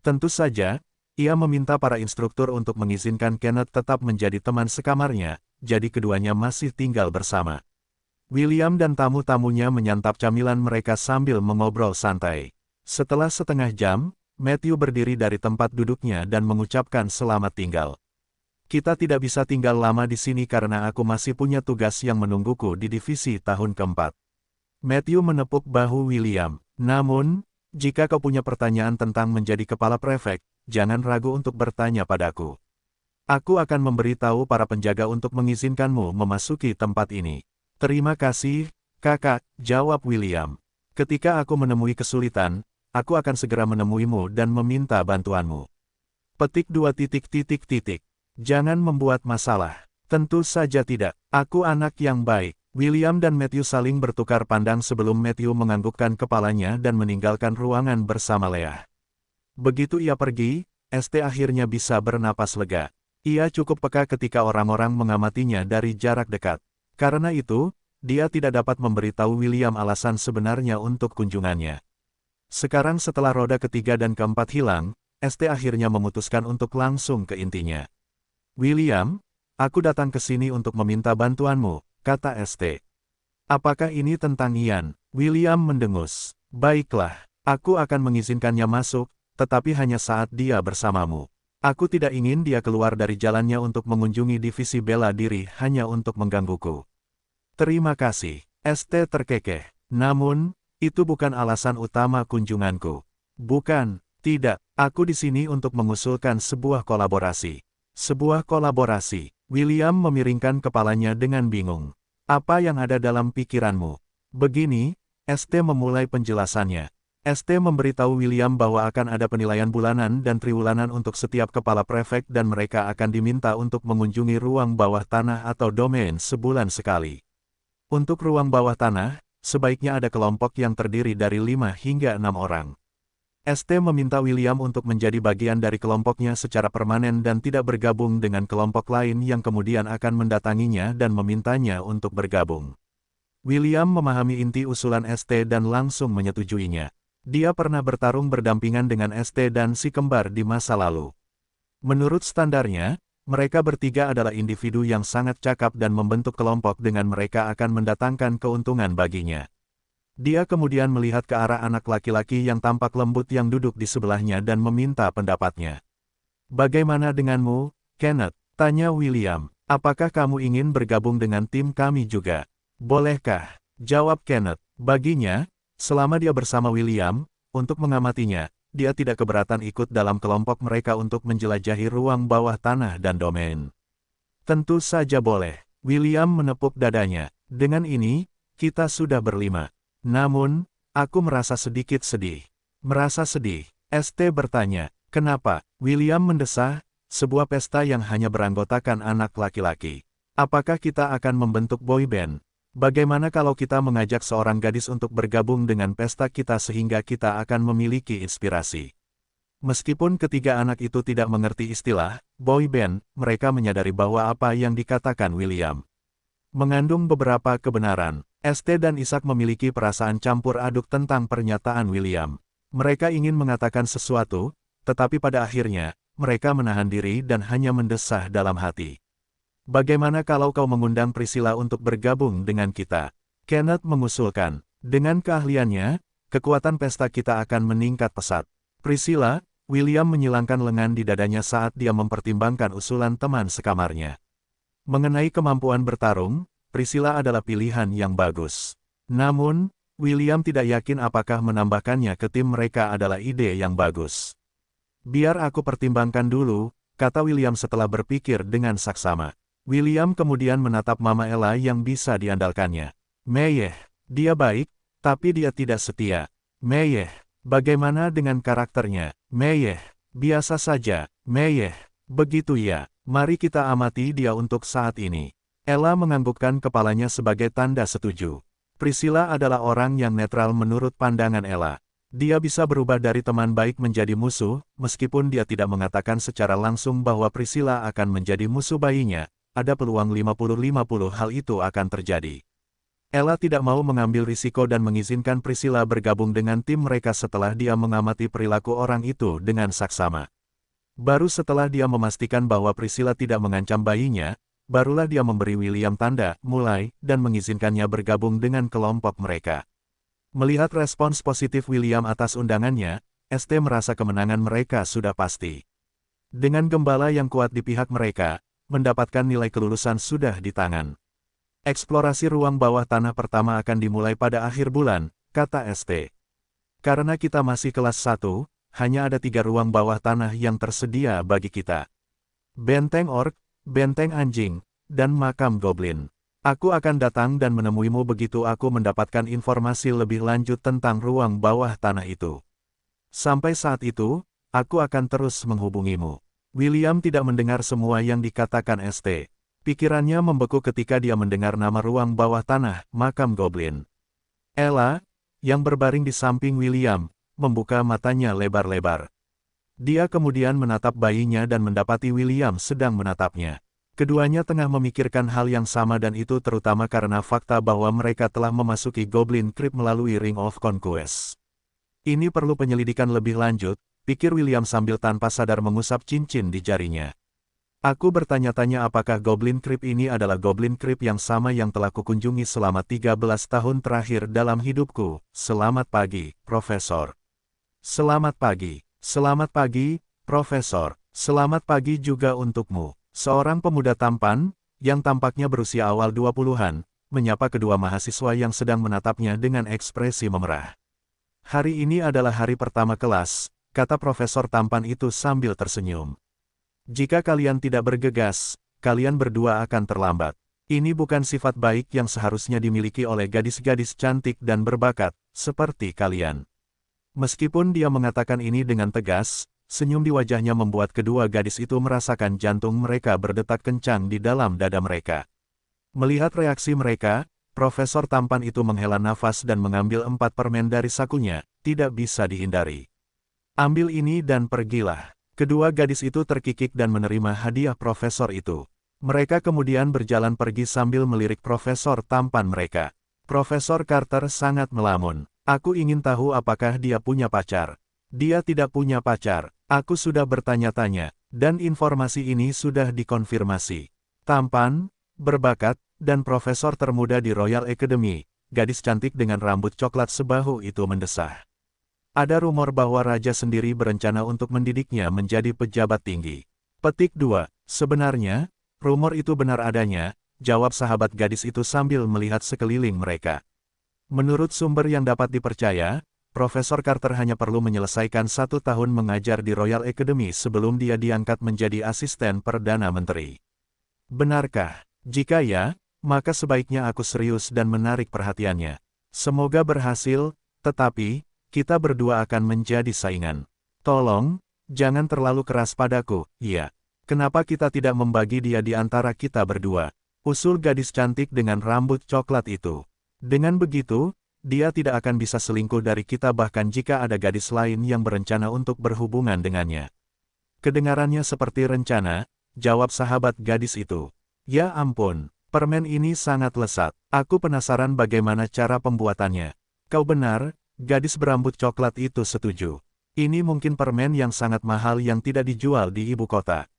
Tentu saja, ia meminta para instruktur untuk mengizinkan Kenneth tetap menjadi teman sekamarnya, jadi keduanya masih tinggal bersama. William dan tamu-tamunya menyantap camilan mereka sambil mengobrol santai. Setelah setengah jam, Matthew berdiri dari tempat duduknya dan mengucapkan selamat tinggal. Kita tidak bisa tinggal lama di sini karena aku masih punya tugas yang menungguku di divisi tahun keempat. Matthew menepuk bahu William. Namun, jika kau punya pertanyaan tentang menjadi kepala prefek, jangan ragu untuk bertanya padaku. Aku akan memberitahu para penjaga untuk mengizinkanmu memasuki tempat ini. Terima kasih, kakak, jawab William. Ketika aku menemui kesulitan, aku akan segera menemuimu dan meminta bantuanmu. Petik 2. Jangan membuat masalah. Tentu saja tidak. Aku anak yang baik. William dan Matthew saling bertukar pandang sebelum Matthew menganggukkan kepalanya dan meninggalkan ruangan bersama Leah. Begitu ia pergi, ST akhirnya bisa bernapas lega. Ia cukup peka ketika orang-orang mengamatinya dari jarak dekat. Karena itu, dia tidak dapat memberitahu William alasan sebenarnya untuk kunjungannya. Sekarang setelah roda ketiga dan keempat hilang, ST akhirnya memutuskan untuk langsung ke intinya. William, aku datang ke sini untuk meminta bantuanmu, kata ST. Apakah ini tentang Ian? William mendengus. Baiklah, aku akan mengizinkannya masuk, tetapi hanya saat dia bersamamu. Aku tidak ingin dia keluar dari jalannya untuk mengunjungi divisi bela diri hanya untuk menggangguku. Terima kasih, ST terkekeh. Namun, itu bukan alasan utama kunjunganku. Bukan, tidak, aku di sini untuk mengusulkan sebuah kolaborasi. Sebuah kolaborasi. William memiringkan kepalanya dengan bingung. Apa yang ada dalam pikiranmu? Begini, ST memulai penjelasannya. ST memberitahu William bahwa akan ada penilaian bulanan dan triwulanan untuk setiap kepala prefek dan mereka akan diminta untuk mengunjungi ruang bawah tanah atau domain sebulan sekali. Untuk ruang bawah tanah, sebaiknya ada kelompok yang terdiri dari 5 hingga 6 orang. ST meminta William untuk menjadi bagian dari kelompoknya secara permanen dan tidak bergabung dengan kelompok lain yang kemudian akan mendatanginya dan memintanya untuk bergabung. William memahami inti usulan ST dan langsung menyetujuinya. Dia pernah bertarung berdampingan dengan ST dan si kembar di masa lalu. Menurut standarnya, mereka bertiga adalah individu yang sangat cakap dan membentuk kelompok dengan mereka akan mendatangkan keuntungan baginya. Dia kemudian melihat ke arah anak laki-laki yang tampak lembut yang duduk di sebelahnya dan meminta pendapatnya. "Bagaimana denganmu, Kenneth?" tanya William. "Apakah kamu ingin bergabung dengan tim kami juga?" "Bolehkah?" jawab Kenneth. Baginya, selama dia bersama William, untuk mengamatinya, dia tidak keberatan ikut dalam kelompok mereka untuk menjelajahi ruang bawah tanah dan domain. "Tentu saja boleh." William menepuk dadanya. "Dengan ini, kita sudah berlima. Namun, aku merasa sedikit sedih." "Merasa sedih?" ST bertanya. "Kenapa?" William mendesah, "Sebuah pesta yang hanya beranggotakan anak laki-laki. Apakah kita akan membentuk boy band? Bagaimana kalau kita mengajak seorang gadis untuk bergabung dengan pesta kita sehingga kita akan memiliki inspirasi?" Meskipun ketiga anak itu tidak mengerti istilah boy band, mereka menyadari bahwa apa yang dikatakan William mengandung beberapa kebenaran. ST dan Isaac memiliki perasaan campur aduk tentang pernyataan William. Mereka ingin mengatakan sesuatu, tetapi pada akhirnya, mereka menahan diri dan hanya mendesah dalam hati. "Bagaimana kalau kau mengundang Priscilla untuk bergabung dengan kita?" Kenneth mengusulkan. "Dengan keahliannya, kekuatan pesta kita akan meningkat pesat." "Priscilla," William menyilangkan lengan di dadanya saat dia mempertimbangkan usulan teman sekamarnya. Mengenai kemampuan bertarung, Priscilla adalah pilihan yang bagus. Namun, William tidak yakin apakah menambahkannya ke tim mereka adalah ide yang bagus. "Biar aku pertimbangkan dulu," kata William setelah berpikir dengan saksama. William kemudian menatap Mama Ella yang bisa diandalkannya. "Meyeh, dia baik, tapi dia tidak setia." "Meyeh, bagaimana dengan karakternya?" "Meyeh, biasa saja." "Meyeh, begitu ya. Mari kita amati dia untuk saat ini." Ella menganggukkan kepalanya sebagai tanda setuju. Priscilla adalah orang yang netral menurut pandangan Ella. Dia bisa berubah dari teman baik menjadi musuh, meskipun dia tidak mengatakan secara langsung bahwa Priscilla akan menjadi musuh bayinya. Ada peluang 50-50 hal itu akan terjadi. Ella tidak mau mengambil risiko dan mengizinkan Priscilla bergabung dengan tim mereka setelah dia mengamati perilaku orang itu dengan saksama. Baru setelah dia memastikan bahwa Priscilla tidak mengancam bayinya, barulah dia memberi William tanda mulai dan mengizinkannya bergabung dengan kelompok mereka. Melihat respons positif William atas undangannya, ST merasa kemenangan mereka sudah pasti. Dengan gembala yang kuat di pihak mereka, mendapatkan nilai kelulusan sudah di tangan. "Eksplorasi ruang bawah tanah pertama akan dimulai pada akhir bulan," kata ST. "Karena kita masih kelas 1, hanya ada 3 ruang bawah tanah yang tersedia bagi kita. Benteng Orc, Benteng Anjing, dan Makam Goblin. Aku akan datang dan menemuimu begitu aku mendapatkan informasi lebih lanjut tentang ruang bawah tanah itu. Sampai saat itu, aku akan terus menghubungimu." William tidak mendengar semua yang dikatakan ST. Pikirannya membeku ketika dia mendengar nama ruang bawah tanah, Makam Goblin. Ella, yang berbaring di samping William, membuka matanya lebar-lebar. Dia kemudian menatap bayinya dan mendapati William sedang menatapnya. Keduanya tengah memikirkan hal yang sama dan itu terutama karena fakta bahwa mereka telah memasuki Goblin Crypt melalui Ring of Conquest. "Ini perlu penyelidikan lebih lanjut," pikir William sambil tanpa sadar mengusap cincin di jarinya. "Aku bertanya-tanya apakah Goblin Crypt ini adalah Goblin Crypt yang sama yang telah kukunjungi selama 13 tahun terakhir dalam hidupku. Selamat pagi, Profesor." "Selamat pagi. Selamat pagi, Profesor. Selamat pagi juga untukmu." Seorang pemuda tampan, yang tampaknya berusia awal 20-an, menyapa kedua mahasiswa yang sedang menatapnya dengan ekspresi memerah. "Hari ini adalah hari pertama kelas," kata profesor tampan itu sambil tersenyum. "Jika kalian tidak bergegas, kalian berdua akan terlambat. Ini bukan sifat baik yang seharusnya dimiliki oleh gadis-gadis cantik dan berbakat, seperti kalian." Meskipun dia mengatakan ini dengan tegas, senyum di wajahnya membuat kedua gadis itu merasakan jantung mereka berdetak kencang di dalam dada mereka. Melihat reaksi mereka, Profesor tampan itu menghela nafas dan mengambil 4 permen dari sakunya, tidak bisa dihindari. Ambil ini dan pergilah. Kedua gadis itu terkikik dan menerima hadiah profesor itu. Mereka kemudian berjalan pergi sambil melirik profesor tampan mereka. Profesor Carter sangat melamun. Aku ingin tahu apakah dia punya pacar. Dia tidak punya pacar. Aku sudah bertanya-tanya, dan informasi ini sudah dikonfirmasi. Tampan, berbakat, dan profesor termuda di Royal Academy, gadis cantik dengan rambut coklat sebahu itu mendesah. Ada rumor bahwa raja sendiri berencana untuk mendidiknya menjadi pejabat tinggi. Petik 2. Sebenarnya, rumor itu benar adanya, jawab sahabat gadis itu sambil melihat sekeliling mereka. Menurut sumber yang dapat dipercaya, Profesor Carter hanya perlu menyelesaikan 1 tahun mengajar di Royal Academy sebelum dia diangkat menjadi asisten Perdana Menteri. Benarkah? Jika ya, maka sebaiknya aku serius dan menarik perhatiannya. Semoga berhasil, tetapi, kita berdua akan menjadi saingan. Tolong, jangan terlalu keras padaku, ya. Kenapa kita tidak membagi dia di antara kita berdua? Usul gadis cantik dengan rambut coklat itu. Dengan begitu, dia tidak akan bisa selingkuh dari kita bahkan jika ada gadis lain yang berencana untuk berhubungan dengannya. Kedengarannya seperti rencana, jawab sahabat gadis itu. Ya ampun. Permen ini sangat lezat. Aku penasaran bagaimana cara pembuatannya. Kau benar, gadis berambut coklat itu setuju. Ini mungkin permen yang sangat mahal yang tidak dijual di ibu kota.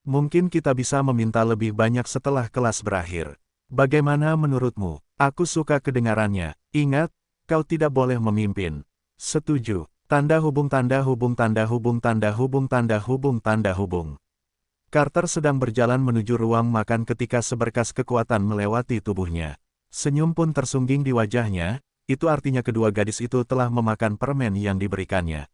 Mungkin kita bisa meminta lebih banyak setelah kelas berakhir. Bagaimana menurutmu? Aku suka kedengarannya. Ingat, kau tidak boleh memimpin. Setuju. Tanda hubung tanda hubung tanda hubung tanda hubung tanda hubung tanda hubung. Carter sedang berjalan menuju ruang makan ketika seberkas kekuatan melewati tubuhnya. Senyum pun tersungging di wajahnya, itu artinya kedua gadis itu telah memakan permen yang diberikannya.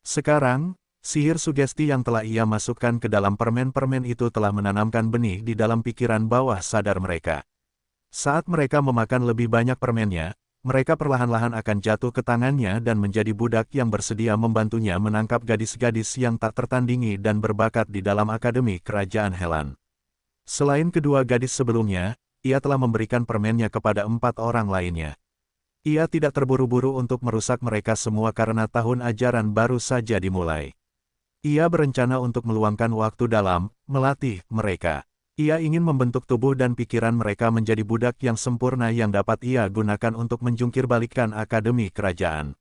Sekarang, sihir sugesti yang telah ia masukkan ke dalam permen-permen itu telah menanamkan benih di dalam pikiran bawah sadar mereka. Saat mereka memakan lebih banyak permennya, mereka perlahan-lahan akan jatuh ke tangannya dan menjadi budak yang bersedia membantunya menangkap gadis-gadis yang tak tertandingi dan berbakat di dalam Akademi Kerajaan Helan. Selain kedua gadis sebelumnya, ia telah memberikan permennya kepada 4 orang lainnya. Ia tidak terburu-buru untuk merusak mereka semua karena tahun ajaran baru saja dimulai. Ia berencana untuk meluangkan waktu dalam melatih mereka. Ia ingin membentuk tubuh dan pikiran mereka menjadi budak yang sempurna yang dapat ia gunakan untuk menjungkirbalikkan Akademi Kerajaan.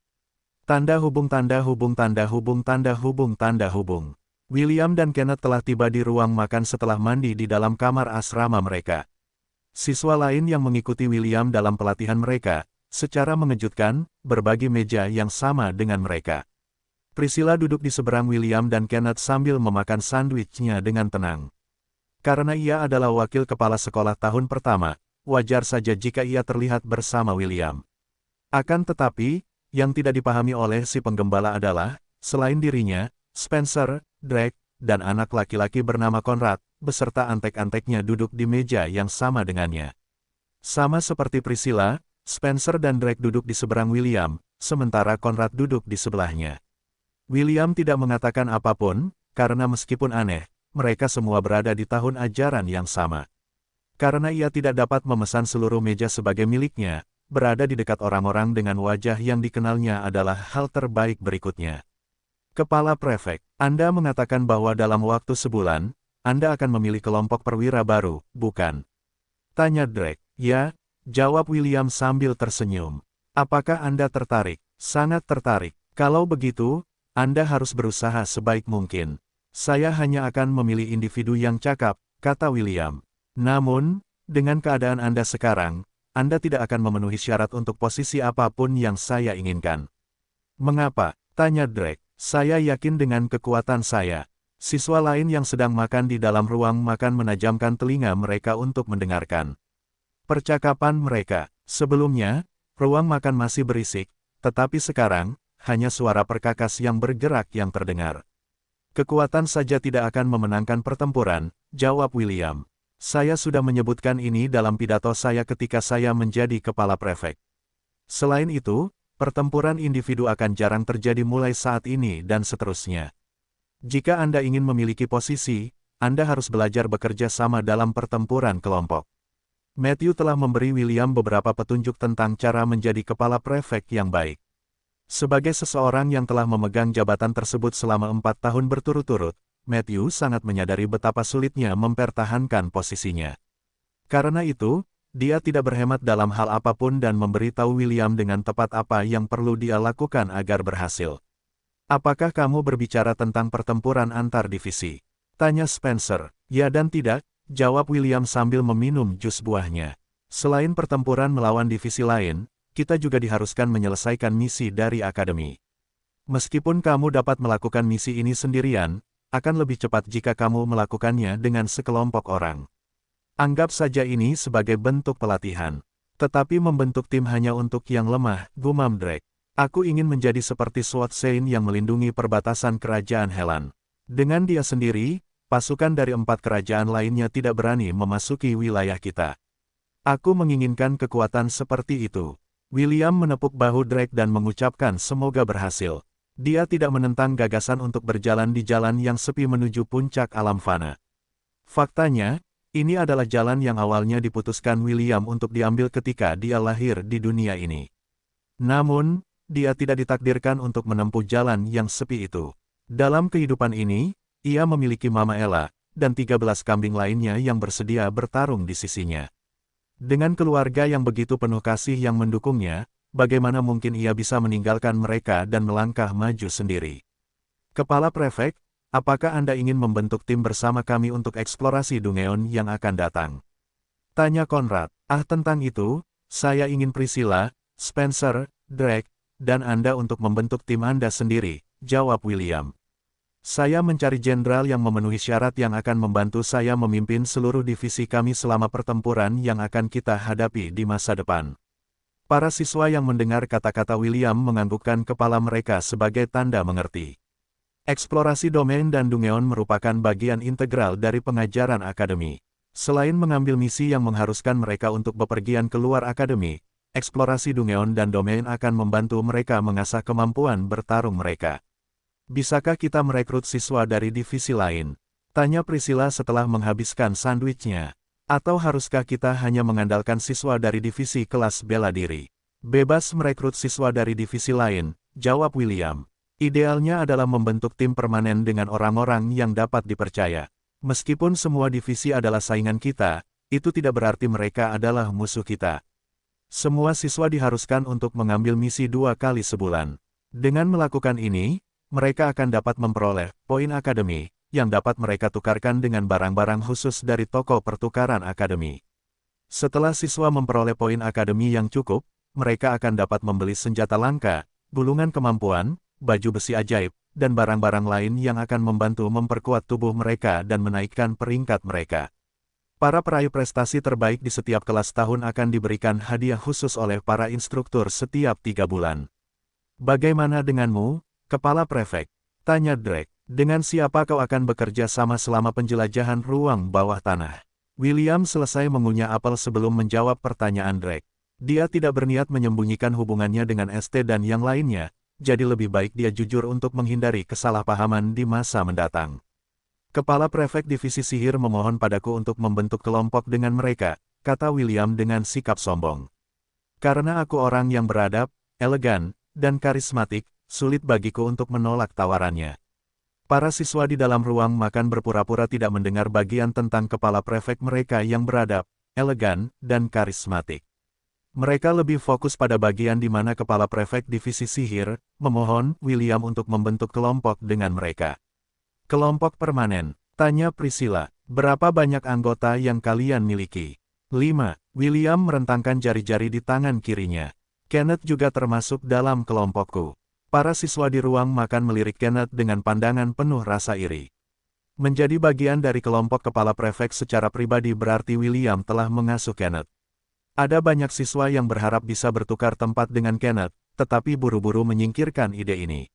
Tanda hubung tanda hubung tanda hubung tanda hubung tanda hubung. William dan Kenneth telah tiba di ruang makan setelah mandi di dalam kamar asrama mereka. Siswa lain yang mengikuti William dalam pelatihan mereka, secara mengejutkan, berbagi meja yang sama dengan mereka. Priscilla duduk di seberang William dan Kenneth sambil memakan sandwichnya dengan tenang. Karena ia adalah wakil kepala sekolah tahun pertama, wajar saja jika ia terlihat bersama William. Akan tetapi, yang tidak dipahami oleh si penggembala adalah, selain dirinya, Spencer, Drake, dan anak laki-laki bernama Conrad, beserta antek-anteknya duduk di meja yang sama dengannya. Sama seperti Priscilla, Spencer dan Drake duduk di seberang William, sementara Conrad duduk di sebelahnya. William tidak mengatakan apapun, karena meskipun aneh, mereka semua berada di tahun ajaran yang sama. Karena ia tidak dapat memesan seluruh meja sebagai miliknya, berada di dekat orang-orang dengan wajah yang dikenalnya adalah hal terbaik berikutnya. Kepala Prefek, Anda mengatakan bahwa dalam waktu sebulan, Anda akan memilih kelompok perwira baru, bukan? Tanya Drake. Ya, jawab William sambil tersenyum. Apakah Anda tertarik? Sangat tertarik. Kalau begitu, Anda harus berusaha sebaik mungkin. Saya hanya akan memilih individu yang cakap, kata William. Namun, dengan keadaan Anda sekarang, Anda tidak akan memenuhi syarat untuk posisi apapun yang saya inginkan. Mengapa? Tanya Drake. Saya yakin dengan kekuatan saya. Siswa lain yang sedang makan di dalam ruang makan menajamkan telinga mereka untuk mendengarkan percakapan mereka. Sebelumnya, ruang makan masih berisik, tetapi sekarang, hanya suara perkakas yang bergerak yang terdengar. Kekuatan saja tidak akan memenangkan pertempuran, jawab William. Saya sudah menyebutkan ini dalam pidato saya ketika saya menjadi kepala prefek. Selain itu, pertempuran individu akan jarang terjadi mulai saat ini dan seterusnya. Jika Anda ingin memiliki posisi, Anda harus belajar bekerja sama dalam pertempuran kelompok. Matthew telah memberi William beberapa petunjuk tentang cara menjadi kepala prefek yang baik. Sebagai seseorang yang telah memegang jabatan tersebut selama 4 tahun berturut-turut, Matthew sangat menyadari betapa sulitnya mempertahankan posisinya. Karena itu, dia tidak berhemat dalam hal apapun dan memberitahu William dengan tepat apa yang perlu dia lakukan agar berhasil. "Apakah kamu berbicara tentang pertempuran antar divisi?" tanya Spencer. "Ya dan tidak," jawab William sambil meminum jus buahnya. "Selain pertempuran melawan divisi lain, kita juga diharuskan menyelesaikan misi dari akademi. Meskipun kamu dapat melakukan misi ini sendirian, akan lebih cepat jika kamu melakukannya dengan sekelompok orang. Anggap saja ini sebagai bentuk pelatihan. Tetapi membentuk tim hanya untuk yang lemah," gumam Drake. "Aku ingin menjadi seperti SWAT Sein yang melindungi perbatasan kerajaan Helan. Dengan dia sendiri, pasukan dari 4 kerajaan lainnya tidak berani memasuki wilayah kita. Aku menginginkan kekuatan seperti itu." William menepuk bahu Drake dan mengucapkan semoga berhasil. Dia tidak menentang gagasan untuk berjalan di jalan yang sepi menuju puncak alam fana. Faktanya, ini adalah jalan yang awalnya diputuskan William untuk diambil ketika dia lahir di dunia ini. Namun, dia tidak ditakdirkan untuk menempuh jalan yang sepi itu. Dalam kehidupan ini, ia memiliki Mama Ella, dan 13 kambing lainnya yang bersedia bertarung di sisinya. Dengan keluarga yang begitu penuh kasih yang mendukungnya, bagaimana mungkin ia bisa meninggalkan mereka dan melangkah maju sendiri? "Kepala Prefek, apakah Anda ingin membentuk tim bersama kami untuk eksplorasi Dungeon yang akan datang?" tanya Conrad. Tentang itu, saya ingin Priscilla, Spencer, Drake, dan Anda untuk membentuk tim Anda sendiri," jawab William. "Saya mencari jenderal yang memenuhi syarat yang akan membantu saya memimpin seluruh divisi kami selama pertempuran yang akan kita hadapi di masa depan." Para siswa yang mendengar kata-kata William menganggukkan kepala mereka sebagai tanda mengerti. Eksplorasi domain dan Dungeon merupakan bagian integral dari pengajaran akademi. Selain mengambil misi yang mengharuskan mereka untuk bepergian keluar akademi, eksplorasi Dungeon dan domain akan membantu mereka mengasah kemampuan bertarung mereka. "Bisakah kita merekrut siswa dari divisi lain?" tanya Priscilla setelah menghabiskan sandwichnya. "Atau haruskah kita hanya mengandalkan siswa dari divisi kelas bela diri?" "Bebas merekrut siswa dari divisi lain," jawab William. "Idealnya adalah membentuk tim permanen dengan orang-orang yang dapat dipercaya. Meskipun semua divisi adalah saingan kita, itu tidak berarti mereka adalah musuh kita. Semua siswa diharuskan untuk mengambil misi 2 kali sebulan. Dengan melakukan ini, mereka akan dapat memperoleh poin akademi, yang dapat mereka tukarkan dengan barang-barang khusus dari toko pertukaran akademi. Setelah siswa memperoleh poin akademi yang cukup, mereka akan dapat membeli senjata langka, gulungan kemampuan, baju besi ajaib, dan barang-barang lain yang akan membantu memperkuat tubuh mereka dan menaikkan peringkat mereka. Para peraih prestasi terbaik di setiap kelas tahun akan diberikan hadiah khusus oleh para instruktur setiap 3 bulan. "Bagaimana denganmu, Kepala Prefek?" tanya Drake. "Dengan siapa kau akan bekerja sama selama penjelajahan ruang bawah tanah?" William selesai mengunyah apel sebelum menjawab pertanyaan Drake. Dia tidak berniat menyembunyikan hubungannya dengan ST dan yang lainnya, jadi lebih baik dia jujur untuk menghindari kesalahpahaman di masa mendatang. "Kepala Prefek Divisi Sihir memohon padaku untuk membentuk kelompok dengan mereka," kata William dengan sikap sombong. "Karena aku orang yang beradab, elegan, dan karismatik, sulit bagiku untuk menolak tawarannya." Para siswa di dalam ruang makan berpura-pura tidak mendengar bagian tentang kepala prefek mereka yang beradab, elegan, dan karismatik. Mereka lebih fokus pada bagian di mana kepala prefek divisi sihir memohon William untuk membentuk kelompok dengan mereka. "Kelompok permanen," tanya Priscilla. "Berapa banyak anggota yang kalian miliki?" 5. William merentangkan jari-jari di tangan kirinya. "Kenneth juga termasuk dalam kelompokku." Para siswa di ruang makan melirik Kenneth dengan pandangan penuh rasa iri. Menjadi bagian dari kelompok kepala prefek secara pribadi berarti William telah mengasuh Kenneth. Ada banyak siswa yang berharap bisa bertukar tempat dengan Kenneth, tetapi buru-buru menyingkirkan ide ini.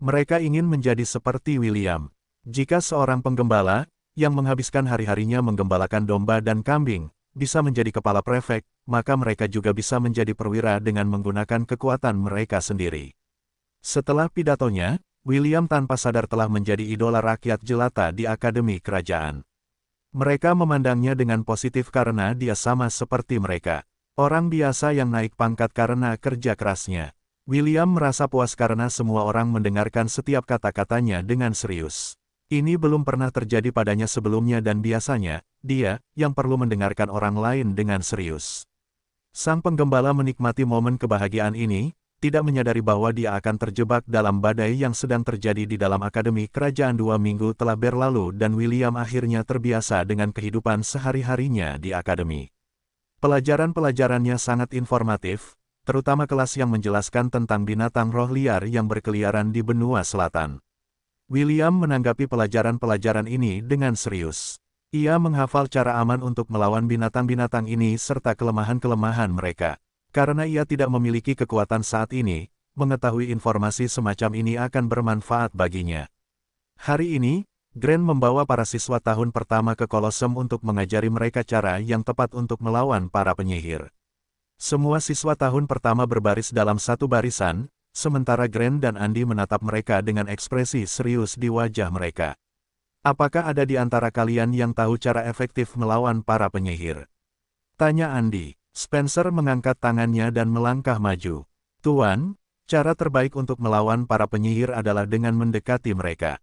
Mereka ingin menjadi seperti William. Jika seorang penggembala, yang menghabiskan hari-harinya menggembalakan domba dan kambing, bisa menjadi kepala prefek, maka mereka juga bisa menjadi perwira dengan menggunakan kekuatan mereka sendiri. Setelah pidatonya, William tanpa sadar telah menjadi idola rakyat jelata di Akademi Kerajaan. Mereka memandangnya dengan positif karena dia sama seperti mereka. Orang biasa yang naik pangkat karena kerja kerasnya. William merasa puas karena semua orang mendengarkan setiap kata-katanya dengan serius. Ini belum pernah terjadi padanya sebelumnya dan biasanya, dia, yang perlu mendengarkan orang lain dengan serius. Sang penggembala menikmati momen kebahagiaan ini, tidak menyadari bahwa dia akan terjebak dalam badai yang sedang terjadi di dalam Akademi Kerajaan. 2 minggu telah berlalu dan William akhirnya terbiasa dengan kehidupan sehari-harinya di Akademi. Pelajaran-pelajarannya sangat informatif, terutama kelas yang menjelaskan tentang binatang roh liar yang berkeliaran di benua selatan. William menanggapi pelajaran-pelajaran ini dengan serius. Ia menghafal cara aman untuk melawan binatang-binatang ini serta kelemahan-kelemahan mereka. Karena ia tidak memiliki kekuatan saat ini, mengetahui informasi semacam ini akan bermanfaat baginya. Hari ini, Grant membawa para siswa tahun pertama ke Kolosem untuk mengajari mereka cara yang tepat untuk melawan para penyihir. Semua siswa tahun pertama berbaris dalam satu barisan, sementara Grant dan Andy menatap mereka dengan ekspresi serius di wajah mereka. Apakah ada di antara kalian yang tahu cara efektif melawan para penyihir? Tanya Andy. Spencer mengangkat tangannya dan melangkah maju. Tuan, cara terbaik untuk melawan para penyihir adalah dengan mendekati mereka.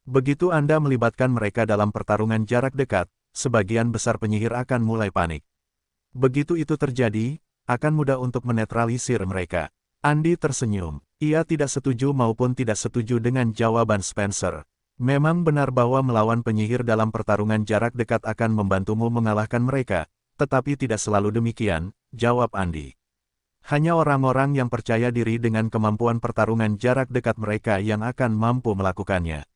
Begitu Anda melibatkan mereka dalam pertarungan jarak dekat, sebagian besar penyihir akan mulai panik. Begitu itu terjadi, akan mudah untuk menetralisir mereka. Andy tersenyum. Ia tidak setuju maupun tidak setuju dengan jawaban Spencer. Memang benar bahwa melawan penyihir dalam pertarungan jarak dekat akan membantumu mengalahkan mereka. Tetapi tidak selalu demikian, jawab Andy. Hanya orang-orang yang percaya diri dengan kemampuan pertarungan jarak dekat mereka yang akan mampu melakukannya.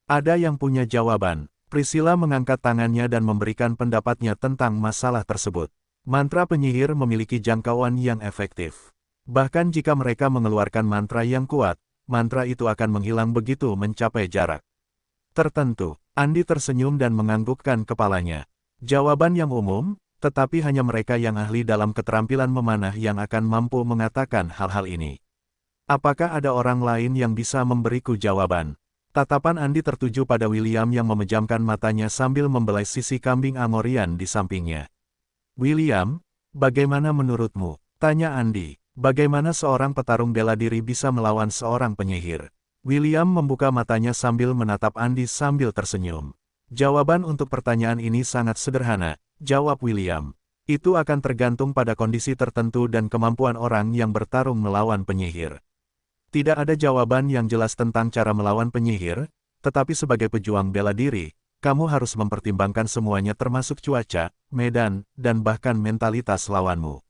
Ada yang punya jawaban. Priscilla mengangkat tangannya dan memberikan pendapatnya tentang masalah tersebut. Mantra penyihir memiliki jangkauan yang efektif. Bahkan jika mereka mengeluarkan mantra yang kuat, mantra itu akan menghilang begitu mencapai jarak tertentu. Andy tersenyum dan menganggukkan kepalanya. Jawaban yang umum, tetapi hanya mereka yang ahli dalam keterampilan memanah yang akan mampu mengatakan hal-hal ini. Apakah ada orang lain yang bisa memberiku jawaban? Tatapan Andy tertuju pada William yang memejamkan matanya sambil membelai sisi kambing Angorian di sampingnya. William, bagaimana menurutmu? Tanya Andy. Bagaimana seorang petarung bela diri bisa melawan seorang penyihir? William membuka matanya sambil menatap Andy sambil tersenyum. Jawaban untuk pertanyaan ini sangat sederhana, jawab William. Itu akan tergantung pada kondisi tertentu dan kemampuan orang yang bertarung melawan penyihir. Tidak ada jawaban yang jelas tentang cara melawan penyihir, tetapi sebagai pejuang bela diri, kamu harus mempertimbangkan semuanya termasuk cuaca, medan, dan bahkan mentalitas lawanmu.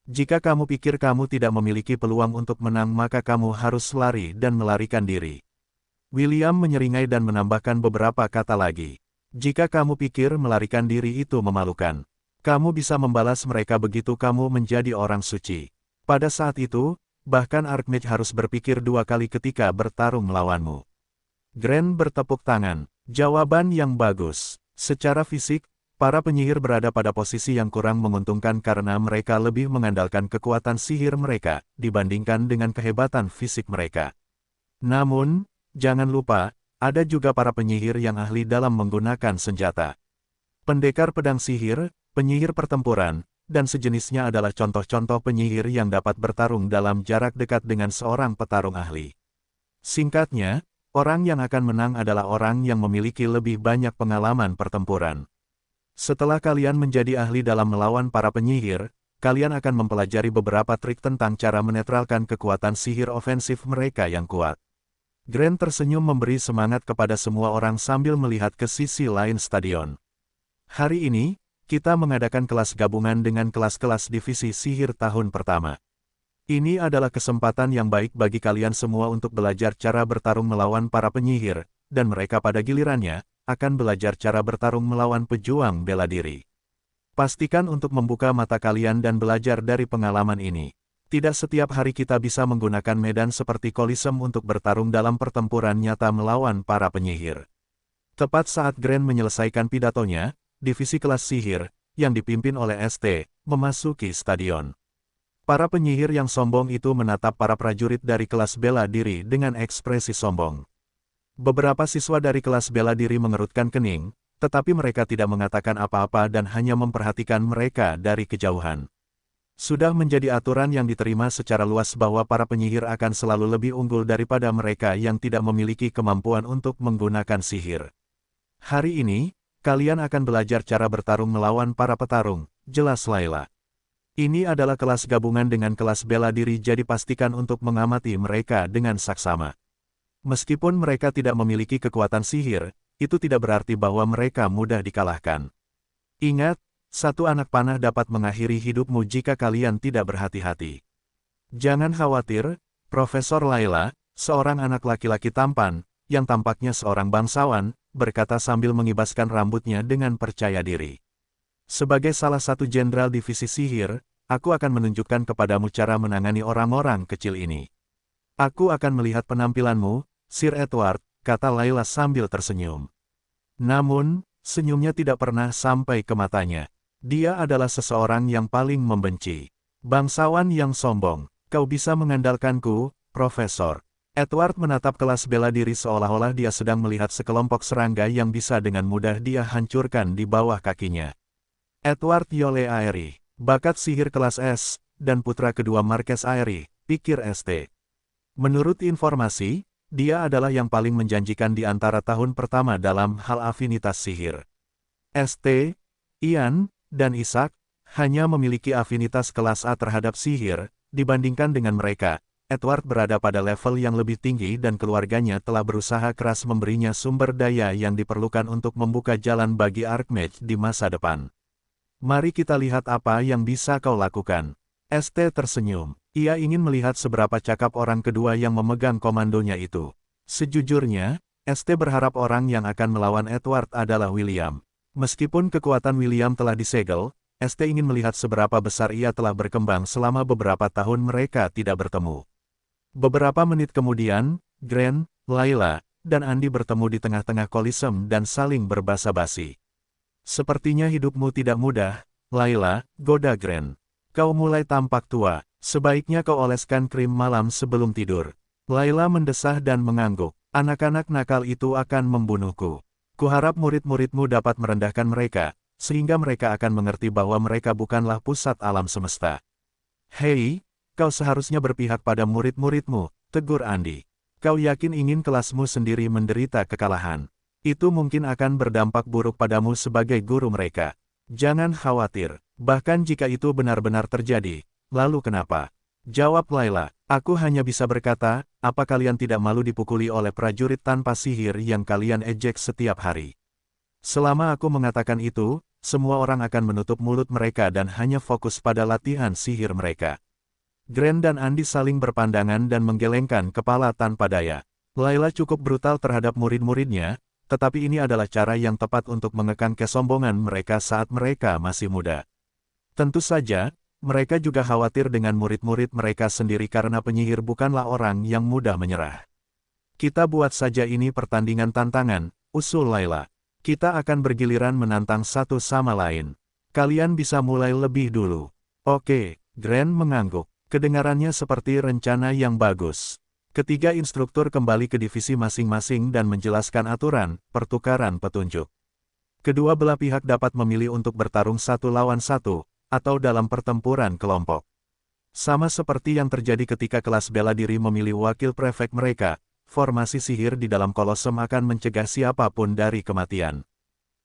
Jika kamu pikir kamu tidak memiliki peluang untuk menang maka kamu harus lari dan melarikan diri. William menyeringai dan menambahkan beberapa kata lagi. Jika kamu pikir melarikan diri itu memalukan, kamu bisa membalas mereka begitu kamu menjadi orang suci. Pada saat itu, bahkan Archmage harus berpikir 2 kali ketika bertarung melawanmu. Grant bertepuk tangan. Jawaban yang bagus. Secara fisik, para penyihir berada pada posisi yang kurang menguntungkan karena mereka lebih mengandalkan kekuatan sihir mereka dibandingkan dengan kehebatan fisik mereka. Namun, jangan lupa, ada juga para penyihir yang ahli dalam menggunakan senjata. Pendekar pedang sihir, penyihir pertempuran, dan sejenisnya adalah contoh-contoh penyihir yang dapat bertarung dalam jarak dekat dengan seorang petarung ahli. Singkatnya, orang yang akan menang adalah orang yang memiliki lebih banyak pengalaman pertempuran. Setelah kalian menjadi ahli dalam melawan para penyihir, kalian akan mempelajari beberapa trik tentang cara menetralkan kekuatan sihir ofensif mereka yang kuat. Grant tersenyum memberi semangat kepada semua orang sambil melihat ke sisi lain stadion. Hari ini, kita mengadakan kelas gabungan dengan kelas-kelas divisi sihir tahun pertama. Ini adalah kesempatan yang baik bagi kalian semua untuk belajar cara bertarung melawan para penyihir, dan mereka pada gilirannya, akan belajar cara bertarung melawan pejuang bela diri. Pastikan untuk membuka mata kalian dan belajar dari pengalaman ini. Tidak setiap hari kita bisa menggunakan medan seperti Kolosem untuk bertarung dalam pertempuran nyata melawan para penyihir. Tepat saat Grant menyelesaikan pidatonya, divisi kelas sihir, yang dipimpin oleh ST, memasuki stadion. Para penyihir yang sombong itu menatap para prajurit dari kelas bela diri dengan ekspresi sombong. Beberapa siswa dari kelas bela diri mengerutkan kening, tetapi mereka tidak mengatakan apa-apa dan hanya memperhatikan mereka dari kejauhan. Sudah menjadi aturan yang diterima secara luas bahwa para penyihir akan selalu lebih unggul daripada mereka yang tidak memiliki kemampuan untuk menggunakan sihir. Hari ini, kalian akan belajar cara bertarung melawan para petarung, jelas Layla. Ini adalah kelas gabungan dengan kelas bela diri, jadi pastikan untuk mengamati mereka dengan saksama. Meskipun mereka tidak memiliki kekuatan sihir, itu tidak berarti bahwa mereka mudah dikalahkan. Ingat, satu anak panah dapat mengakhiri hidupmu jika kalian tidak berhati-hati. Jangan khawatir, Profesor Layla, seorang anak laki-laki tampan, yang tampaknya seorang bangsawan, berkata sambil mengibaskan rambutnya dengan percaya diri. Sebagai salah satu jenderal divisi sihir, aku akan menunjukkan kepadamu cara menangani orang-orang kecil ini. Aku akan melihat penampilanmu, Sir Edward, kata Layla sambil tersenyum. Namun, senyumnya tidak pernah sampai ke matanya. Dia adalah seseorang yang paling membenci. Bangsawan yang sombong, kau bisa mengandalkanku, Profesor. Edward menatap kelas bela diri seolah-olah dia sedang melihat sekelompok serangga yang bisa dengan mudah dia hancurkan di bawah kakinya. Edward Yole Aeri, bakat sihir kelas S, dan putra kedua Marquess Aeri, pikir ST. Menurut informasi, dia adalah yang paling menjanjikan di antara tahun pertama dalam hal afinitas sihir. ST, Ian, dan Isaac, hanya memiliki afinitas kelas A terhadap sihir, dibandingkan dengan mereka. Edward berada pada level yang lebih tinggi dan keluarganya telah berusaha keras memberinya sumber daya yang diperlukan untuk membuka jalan bagi Archmage di masa depan. Mari kita lihat apa yang bisa kau lakukan. ST tersenyum. Ia ingin melihat seberapa cakap orang kedua yang memegang komandonya itu. Sejujurnya, ST berharap orang yang akan melawan Edward adalah William. Meskipun kekuatan William telah disegel, ST ingin melihat seberapa besar ia telah berkembang selama beberapa tahun mereka tidak bertemu. Beberapa menit kemudian, Grant, Layla, dan Andy bertemu di tengah-tengah Coliseum dan saling berbasa-basi. Sepertinya hidupmu tidak mudah, Layla, goda Grant. Kau mulai tampak tua, sebaiknya kau oleskan krim malam sebelum tidur. Layla mendesah dan mengangguk, anak-anak nakal itu akan membunuhku. Kuharap murid-muridmu dapat merendahkan mereka, sehingga mereka akan mengerti bahwa mereka bukanlah pusat alam semesta. Hei, kau seharusnya berpihak pada murid-muridmu, tegur Andy. Kau yakin ingin kelasmu sendiri menderita kekalahan? Itu mungkin akan berdampak buruk padamu sebagai guru mereka. Jangan khawatir, bahkan jika itu benar-benar terjadi, lalu kenapa? Jawab Layla, aku hanya bisa berkata, apa kalian tidak malu dipukuli oleh prajurit tanpa sihir yang kalian ejek setiap hari? Selama aku mengatakan itu, semua orang akan menutup mulut mereka dan hanya fokus pada latihan sihir mereka. Grant dan Andy saling berpandangan dan menggelengkan kepala tanpa daya. Layla cukup brutal terhadap murid-muridnya, tetapi ini adalah cara yang tepat untuk mengekang kesombongan mereka saat mereka masih muda. Tentu saja, mereka juga khawatir dengan murid-murid mereka sendiri karena penyihir bukanlah orang yang mudah menyerah. Kita buat saja ini pertandingan tantangan, usul Layla. Kita akan bergiliran menantang satu sama lain. Kalian bisa mulai lebih dulu. Oke, Grant mengangguk. Kedengarannya seperti rencana yang bagus. Ketiga instruktur kembali ke divisi masing-masing dan menjelaskan aturan, pertukaran petunjuk. Kedua belah pihak dapat memilih untuk bertarung satu lawan satu, atau dalam pertempuran kelompok. Sama seperti yang terjadi ketika kelas bela diri memilih wakil prefek mereka, formasi sihir di dalam Kolosem akan mencegah siapapun dari kematian.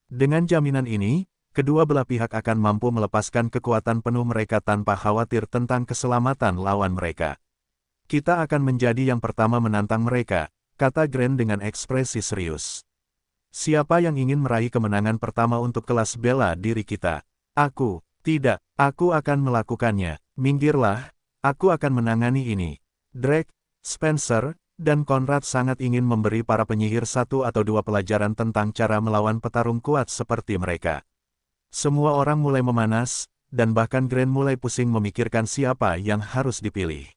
Dengan jaminan ini, kedua belah pihak akan mampu melepaskan kekuatan penuh mereka tanpa khawatir tentang keselamatan lawan mereka. Kita akan menjadi yang pertama menantang mereka, kata Grant dengan ekspresi serius. Siapa yang ingin meraih kemenangan pertama untuk kelas bela diri kita? Aku, tidak, aku akan melakukannya. Minggirlah, aku akan menangani ini. Drake, Spencer, dan Conrad sangat ingin memberi para penyihir satu atau dua pelajaran tentang cara melawan petarung kuat seperti mereka. Semua orang mulai memanas, dan bahkan Grant mulai pusing memikirkan siapa yang harus dipilih.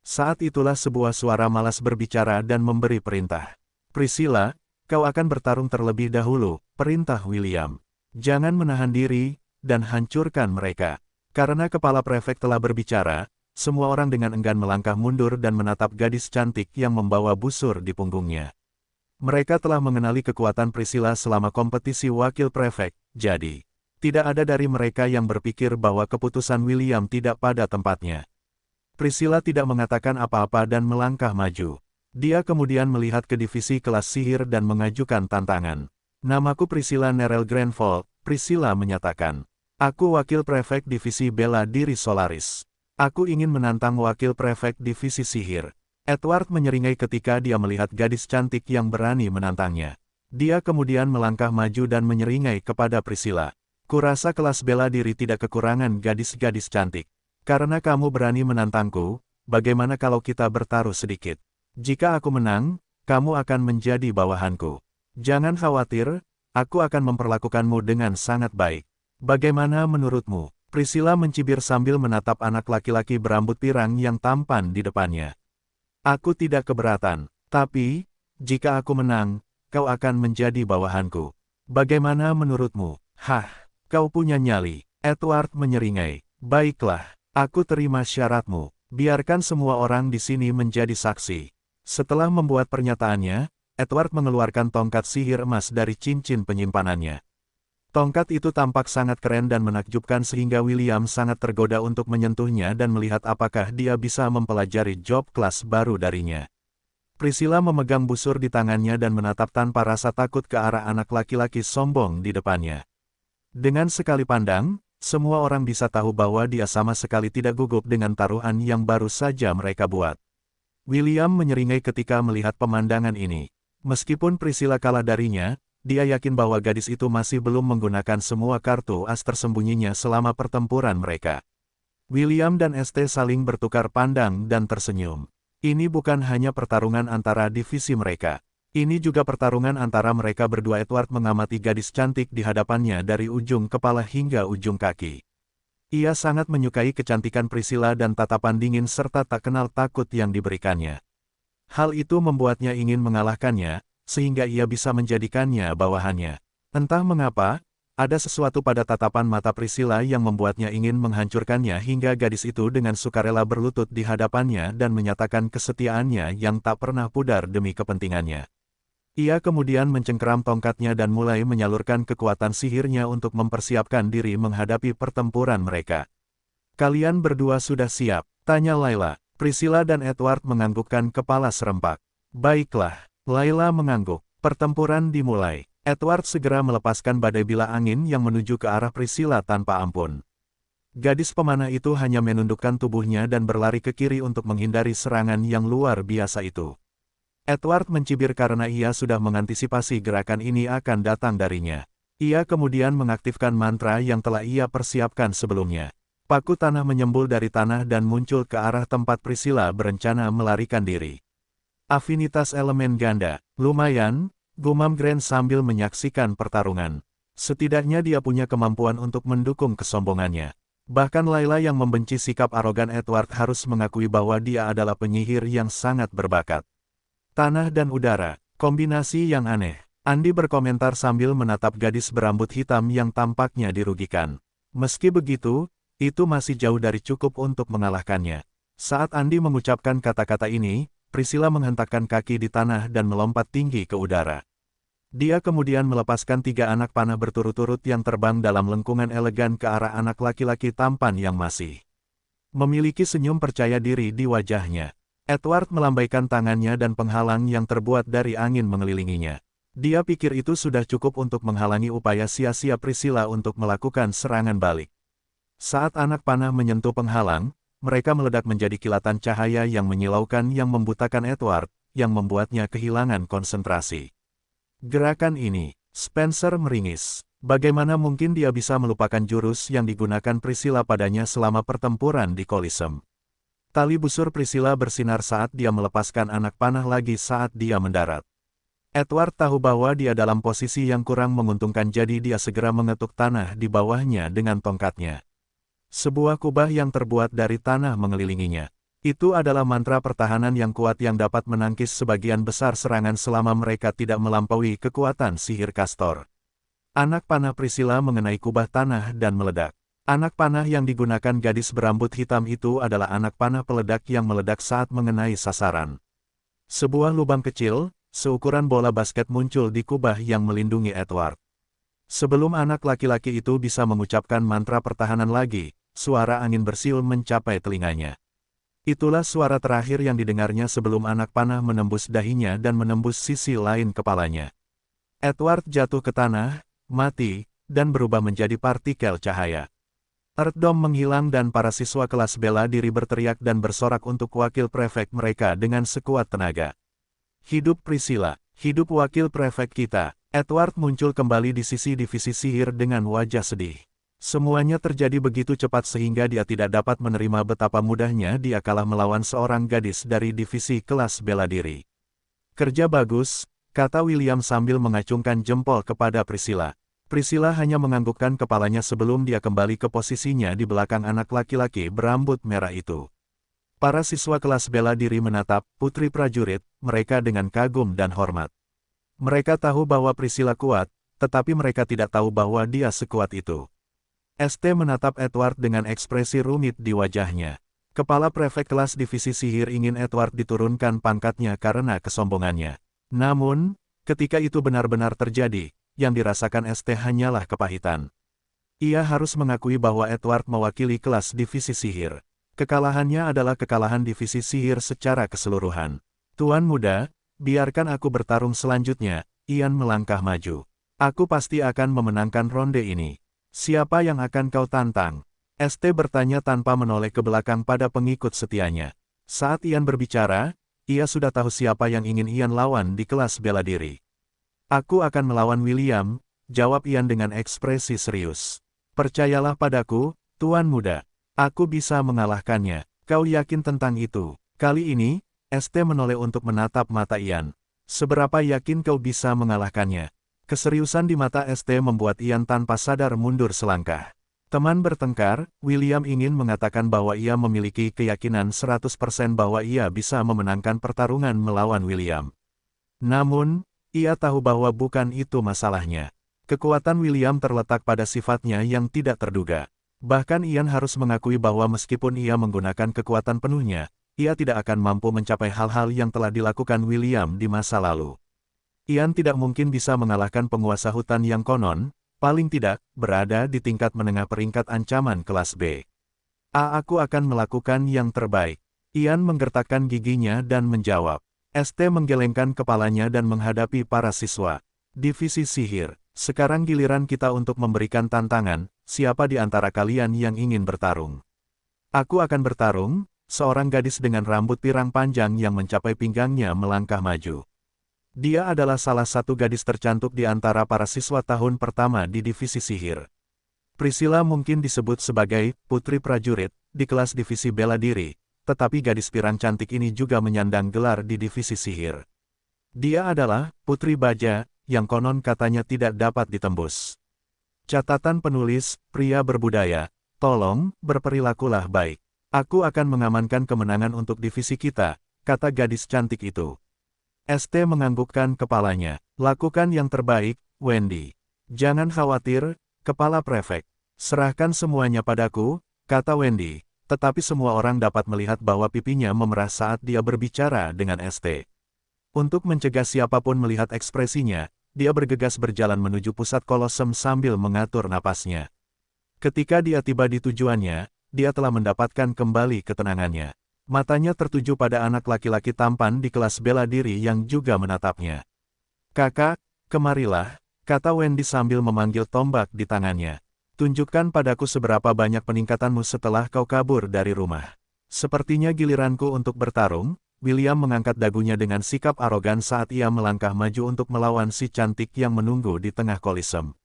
Saat itulah sebuah suara malas berbicara dan memberi perintah. Priscilla, kau akan bertarung terlebih dahulu, perintah William. Jangan menahan diri, dan hancurkan mereka. Karena kepala prefek telah berbicara, semua orang dengan enggan melangkah mundur dan menatap gadis cantik yang membawa busur di punggungnya. Mereka telah mengenali kekuatan Priscilla selama kompetisi wakil prefek, jadi tidak ada dari mereka yang berpikir bahwa keputusan William tidak pada tempatnya. Priscilla tidak mengatakan apa-apa dan melangkah maju. Dia kemudian melihat ke divisi kelas sihir dan mengajukan tantangan. Namaku Priscilla Nerel Grenfold, Priscilla menyatakan. Aku wakil prefek divisi bela diri Solaris. Aku ingin menantang wakil prefek divisi sihir. Edward menyeringai ketika dia melihat gadis cantik yang berani menantangnya. Dia kemudian melangkah maju dan menyeringai kepada Priscilla. Kurasa kelas bela diri tidak kekurangan gadis-gadis cantik. Karena kamu berani menantangku, bagaimana kalau kita bertaruh sedikit? Jika aku menang, kamu akan menjadi bawahanku. Jangan khawatir, aku akan memperlakukanmu dengan sangat baik. Bagaimana menurutmu? Priscilla mencibir sambil menatap anak laki-laki berambut pirang yang tampan di depannya. Aku tidak keberatan, tapi, jika aku menang, kau akan menjadi bawahanku. Bagaimana menurutmu? Hah, kau punya nyali. Edward menyeringai. Baiklah, aku terima syaratmu. Biarkan semua orang di sini menjadi saksi. Setelah membuat pernyataannya, Edward mengeluarkan tongkat sihir emas dari cincin penyimpanannya. Tongkat itu tampak sangat keren dan menakjubkan sehingga William sangat tergoda untuk menyentuhnya dan melihat apakah dia bisa mempelajari job kelas baru darinya. Priscilla memegang busur di tangannya dan menatap tanpa rasa takut ke arah anak laki-laki sombong di depannya. Dengan sekali pandang, semua orang bisa tahu bahwa dia sama sekali tidak gugup dengan taruhan yang baru saja mereka buat. William menyeringai ketika melihat pemandangan ini. Meskipun Priscilla kalah darinya, dia yakin bahwa gadis itu masih belum menggunakan semua kartu as tersembunyinya selama pertempuran mereka. William dan ST saling bertukar pandang dan tersenyum. Ini bukan hanya pertarungan antara divisi mereka. Ini juga pertarungan antara mereka berdua. Edward mengamati gadis cantik di hadapannya dari ujung kepala hingga ujung kaki. Ia sangat menyukai kecantikan Priscilla dan tatapan dingin serta tak kenal takut yang diberikannya. Hal itu membuatnya ingin mengalahkannya, sehingga ia bisa menjadikannya bawahannya. Entah mengapa, ada sesuatu pada tatapan mata Priscilla yang membuatnya ingin menghancurkannya hingga gadis itu dengan sukarela berlutut di hadapannya dan menyatakan kesetiaannya yang tak pernah pudar demi kepentingannya. Ia kemudian mencengkeram tongkatnya dan mulai menyalurkan kekuatan sihirnya untuk mempersiapkan diri menghadapi pertempuran mereka. Kalian berdua sudah siap? Tanya Layla. Priscilla dan Edward menganggukkan kepala serempak. Baiklah. Layla mengangguk. Pertempuran dimulai. Edward segera melepaskan badai bila angin yang menuju ke arah Priscilla tanpa ampun. Gadis pemanah itu hanya menundukkan tubuhnya dan berlari ke kiri untuk menghindari serangan yang luar biasa itu. Edward mencibir karena ia sudah mengantisipasi gerakan ini akan datang darinya. Ia kemudian mengaktifkan mantra yang telah ia persiapkan sebelumnya. Paku tanah menyembul dari tanah dan muncul ke arah tempat Priscilla berencana melarikan diri. Afinitas elemen ganda, lumayan, gumam Grant sambil menyaksikan pertarungan. Setidaknya dia punya kemampuan untuk mendukung kesombongannya. Bahkan Layla yang membenci sikap arogan Edward harus mengakui bahwa dia adalah penyihir yang sangat berbakat. Tanah dan udara, kombinasi yang aneh. Andi berkomentar sambil menatap gadis berambut hitam yang tampaknya dirugikan. Meski begitu, itu masih jauh dari cukup untuk mengalahkannya. Saat Andi mengucapkan kata-kata ini, Priscilla menghentakkan kaki di tanah dan melompat tinggi ke udara. Dia kemudian melepaskan 3 anak panah berturut-turut yang terbang dalam lengkungan elegan ke arah anak laki-laki tampan yang masih memiliki senyum percaya diri di wajahnya. Edward melambaikan tangannya dan penghalang yang terbuat dari angin mengelilinginya. Dia pikir itu sudah cukup untuk menghalangi upaya sia-sia Priscilla untuk melakukan serangan balik. Saat anak panah menyentuh penghalang, mereka meledak menjadi kilatan cahaya yang menyilaukan yang membutakan Edward, yang membuatnya kehilangan konsentrasi. Gerakan ini, Spencer meringis. Bagaimana mungkin dia bisa melupakan jurus yang digunakan Priscilla padanya selama pertempuran di Coliseum? Tali busur Priscilla bersinar saat dia melepaskan anak panah lagi saat dia mendarat. Edward tahu bahwa dia dalam posisi yang kurang menguntungkan, jadi dia segera mengetuk tanah di bawahnya dengan tongkatnya. Sebuah kubah yang terbuat dari tanah mengelilinginya. Itu adalah mantra pertahanan yang kuat yang dapat menangkis sebagian besar serangan selama mereka tidak melampaui kekuatan sihir Castor. Anak panah Priscilla mengenai kubah tanah dan meledak. Anak panah yang digunakan gadis berambut hitam itu adalah anak panah peledak yang meledak saat mengenai sasaran. Sebuah lubang kecil, seukuran bola basket muncul di kubah yang melindungi Edward. Sebelum anak laki-laki itu bisa mengucapkan mantra pertahanan lagi, suara angin bersiul mencapai telinganya. Itulah suara terakhir yang didengarnya sebelum anak panah menembus dahinya dan menembus sisi lain kepalanya. Edward jatuh ke tanah, mati, dan berubah menjadi partikel cahaya. Earthdom menghilang dan para siswa kelas bela diri berteriak dan bersorak untuk wakil prefek mereka dengan sekuat tenaga. Hidup Priscilla, hidup wakil prefek kita. Edward muncul kembali di sisi divisi sihir dengan wajah sedih. Semuanya terjadi begitu cepat sehingga dia tidak dapat menerima betapa mudahnya dia kalah melawan seorang gadis dari divisi kelas bela diri. Kerja bagus, kata William sambil mengacungkan jempol kepada Priscilla. Priscilla hanya menganggukkan kepalanya sebelum dia kembali ke posisinya di belakang anak laki-laki berambut merah itu. Para siswa kelas bela diri menatap putri prajurit mereka dengan kagum dan hormat. Mereka tahu bahwa Priscilla kuat, tetapi mereka tidak tahu bahwa dia sekuat itu. ST menatap Edward dengan ekspresi rumit di wajahnya. Kepala prefek kelas divisi sihir ingin Edward diturunkan pangkatnya karena kesombongannya. Namun, ketika itu benar-benar terjadi, yang dirasakan ST hanyalah kepahitan. Ia harus mengakui bahwa Edward mewakili kelas divisi sihir. Kekalahannya adalah kekalahan divisi sihir secara keseluruhan. Tuan muda, biarkan aku bertarung selanjutnya, Ian melangkah maju. Aku pasti akan memenangkan ronde ini. Siapa yang akan kau tantang? ST bertanya tanpa menoleh ke belakang pada pengikut setianya. Saat Ian berbicara, ia sudah tahu siapa yang ingin Ian lawan di kelas bela diri. Aku akan melawan William, jawab Ian dengan ekspresi serius. Percayalah padaku, Tuan muda. Aku bisa mengalahkannya. Kau yakin tentang itu? Kali ini, ST menoleh untuk menatap mata Ian. Seberapa yakin kau bisa mengalahkannya? Keseriusan di mata ST membuat Ian tanpa sadar mundur selangkah. Teman bertengkar, William ingin mengatakan bahwa ia memiliki keyakinan 100% bahwa ia bisa memenangkan pertarungan melawan William. Namun, ia tahu bahwa bukan itu masalahnya. Kekuatan William terletak pada sifatnya yang tidak terduga. Bahkan Ian harus mengakui bahwa meskipun ia menggunakan kekuatan penuhnya, ia tidak akan mampu mencapai hal-hal yang telah dilakukan William di masa lalu. Ian tidak mungkin bisa mengalahkan penguasa hutan yang konon, paling tidak, berada di tingkat menengah peringkat ancaman kelas B. Aku akan melakukan yang terbaik. Ian menggertakkan giginya dan menjawab. ST menggelengkan kepalanya dan menghadapi para siswa. Divisi sihir, sekarang giliran kita untuk memberikan tantangan, siapa di antara kalian yang ingin bertarung? Aku akan bertarung, seorang gadis dengan rambut pirang panjang yang mencapai pinggangnya melangkah maju. Dia adalah salah satu gadis tercantik di antara para siswa tahun pertama di divisi sihir. Priscilla mungkin disebut sebagai putri prajurit di kelas divisi bela diri, tetapi gadis pirang cantik ini juga menyandang gelar di divisi sihir. Dia adalah putri baja, yang konon katanya tidak dapat ditembus. Catatan penulis, pria berbudaya, tolong, berperilakulah baik. Aku akan mengamankan kemenangan untuk divisi kita, kata gadis cantik itu. ST menganggukkan kepalanya. Lakukan yang terbaik, Wendy. Jangan khawatir, kepala prefek. Serahkan semuanya padaku, kata Wendy. Tetapi semua orang dapat melihat bahwa pipinya memerah saat dia berbicara dengan ST. Untuk mencegah siapapun melihat ekspresinya, dia bergegas berjalan menuju pusat kolosem sambil mengatur napasnya. Ketika dia tiba di tujuannya, dia telah mendapatkan kembali ketenangannya. Matanya tertuju pada anak laki-laki tampan di kelas bela diri yang juga menatapnya. Kakak, kemarilah, kata Wendy sambil memanggil tombak di tangannya. Tunjukkan padaku seberapa banyak peningkatanmu setelah kau kabur dari rumah. Sepertinya giliranku untuk bertarung. William mengangkat dagunya dengan sikap arogan saat ia melangkah maju untuk melawan si cantik yang menunggu di tengah kolisem.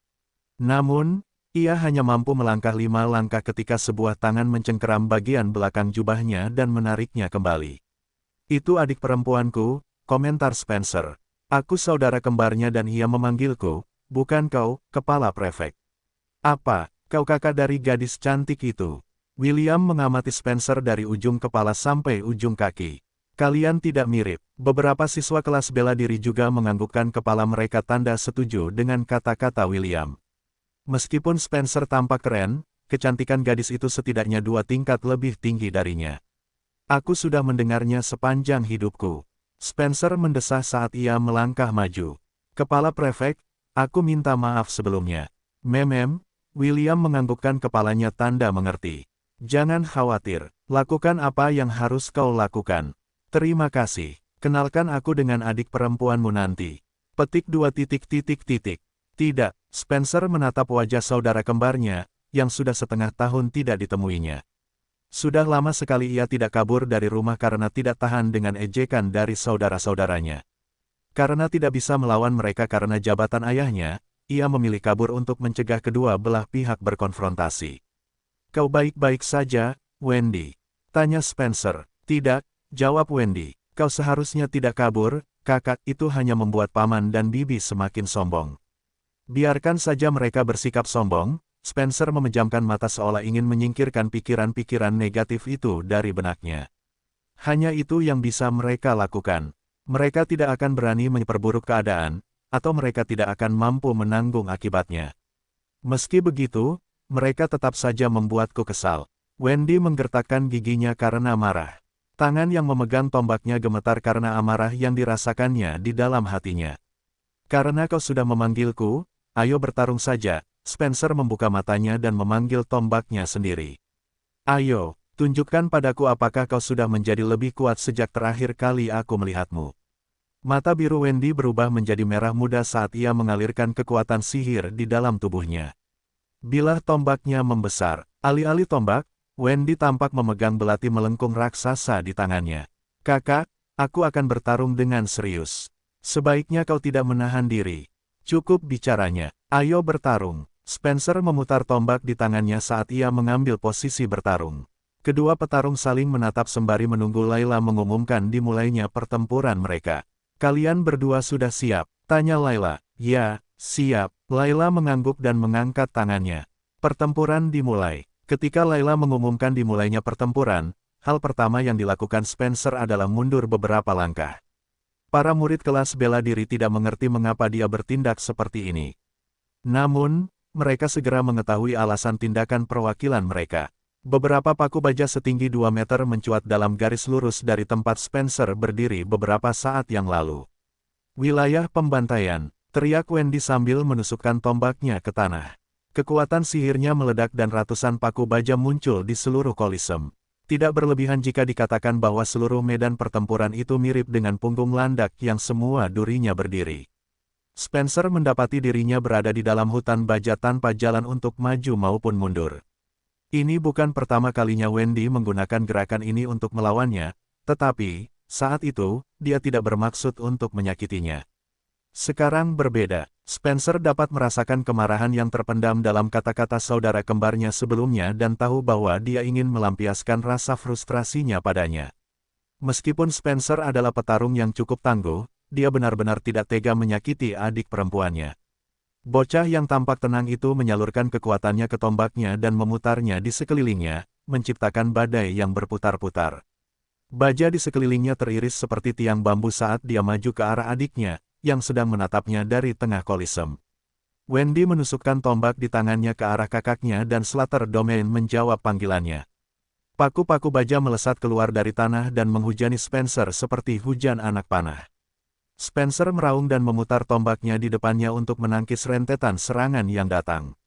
Namun, ia hanya mampu melangkah 5 langkah ketika sebuah tangan mencengkeram bagian belakang jubahnya dan menariknya kembali. Itu adik perempuanku, komentar Spencer. Aku saudara kembarnya dan ia memanggilku, bukan kau, kepala prefek. Apa, kau kakak dari gadis cantik itu? William mengamati Spencer dari ujung kepala sampai ujung kaki. Kalian tidak mirip. Beberapa siswa kelas bela diri juga menganggukkan kepala mereka tanda setuju dengan kata-kata William. Meskipun Spencer tampak keren, kecantikan gadis itu setidaknya 2 tingkat lebih tinggi darinya. Aku sudah mendengarnya sepanjang hidupku. Spencer mendesah saat ia melangkah maju. Kepala prefek, aku minta maaf sebelumnya. William menganggukkan kepalanya tanda mengerti. Jangan khawatir, lakukan apa yang harus kau lakukan. Terima kasih. Kenalkan aku dengan adik perempuanmu nanti. Petik 2 titik. Tidak, Spencer menatap wajah saudara kembarnya, yang sudah setengah tahun tidak ditemuinya. Sudah lama sekali ia tidak kabur dari rumah karena tidak tahan dengan ejekan dari saudara-saudaranya. Karena tidak bisa melawan mereka karena jabatan ayahnya, ia memilih kabur untuk mencegah kedua belah pihak berkonfrontasi. Kau baik-baik saja, Wendy? Tanya Spencer. Tidak, jawab Wendy. Kau seharusnya tidak kabur, kakak, itu hanya membuat paman dan bibi semakin sombong. Biarkan saja mereka bersikap sombong, Spencer memejamkan mata seolah ingin menyingkirkan pikiran-pikiran negatif itu dari benaknya. Hanya itu yang bisa mereka lakukan. Mereka tidak akan berani memperburuk keadaan, atau mereka tidak akan mampu menanggung akibatnya. Meski begitu, mereka tetap saja membuatku kesal. Wendy menggertakkan giginya karena marah. Tangan yang memegang tombaknya gemetar karena amarah yang dirasakannya di dalam hatinya. Karena kau sudah memanggilku, ayo bertarung saja. Spencer membuka matanya dan memanggil tombaknya sendiri. Ayo, tunjukkan padaku apakah kau sudah menjadi lebih kuat sejak terakhir kali aku melihatmu. Mata biru Wendy berubah menjadi merah muda saat ia mengalirkan kekuatan sihir di dalam tubuhnya. Bilah tombaknya membesar. Alih-alih tombak, Wendy tampak memegang belati melengkung raksasa di tangannya. Kakak, aku akan bertarung dengan serius. Sebaiknya kau tidak menahan diri. Cukup bicaranya. Ayo bertarung. Spencer memutar tombak di tangannya saat ia mengambil posisi bertarung. Kedua petarung saling menatap sembari menunggu Layla mengumumkan dimulainya pertempuran mereka. Kalian berdua sudah siap? Tanya Layla. Ya, siap. Layla mengangguk dan mengangkat tangannya. Pertempuran dimulai. Ketika Layla mengumumkan dimulainya pertempuran, hal pertama yang dilakukan Spencer adalah mundur beberapa langkah. Para murid kelas bela diri tidak mengerti mengapa dia bertindak seperti ini. Namun, mereka segera mengetahui alasan tindakan perwakilan mereka. Beberapa paku baja setinggi 2 meter mencuat dalam garis lurus dari tempat Spencer berdiri beberapa saat yang lalu. Wilayah pembantaian, teriak Wendy sambil menusukkan tombaknya ke tanah. Kekuatan sihirnya meledak dan ratusan paku baja muncul di seluruh Koliseum. Tidak berlebihan jika dikatakan bahwa seluruh medan pertempuran itu mirip dengan punggung landak yang semua durinya berdiri. Spencer mendapati dirinya berada di dalam hutan baja tanpa jalan untuk maju maupun mundur. Ini bukan pertama kalinya Wendy menggunakan gerakan ini untuk melawannya, tetapi, saat itu, dia tidak bermaksud untuk menyakitinya. Sekarang berbeda, Spencer dapat merasakan kemarahan yang terpendam dalam kata-kata saudara kembarnya sebelumnya dan tahu bahwa dia ingin melampiaskan rasa frustrasinya padanya. Meskipun Spencer adalah petarung yang cukup tangguh, dia benar-benar tidak tega menyakiti adik perempuannya. Bocah yang tampak tenang itu menyalurkan kekuatannya ke tombaknya dan memutarnya di sekelilingnya, menciptakan badai yang berputar-putar. Baja di sekelilingnya teriris seperti tiang bambu saat dia maju ke arah adiknya, yang sedang menatapnya dari tengah Koliseum. Wendy menusukkan tombak di tangannya ke arah kakaknya dan Slater Domain menjawab panggilannya. Paku-paku baja melesat keluar dari tanah dan menghujani Spencer seperti hujan anak panah. Spencer meraung dan memutar tombaknya di depannya untuk menangkis rentetan serangan yang datang.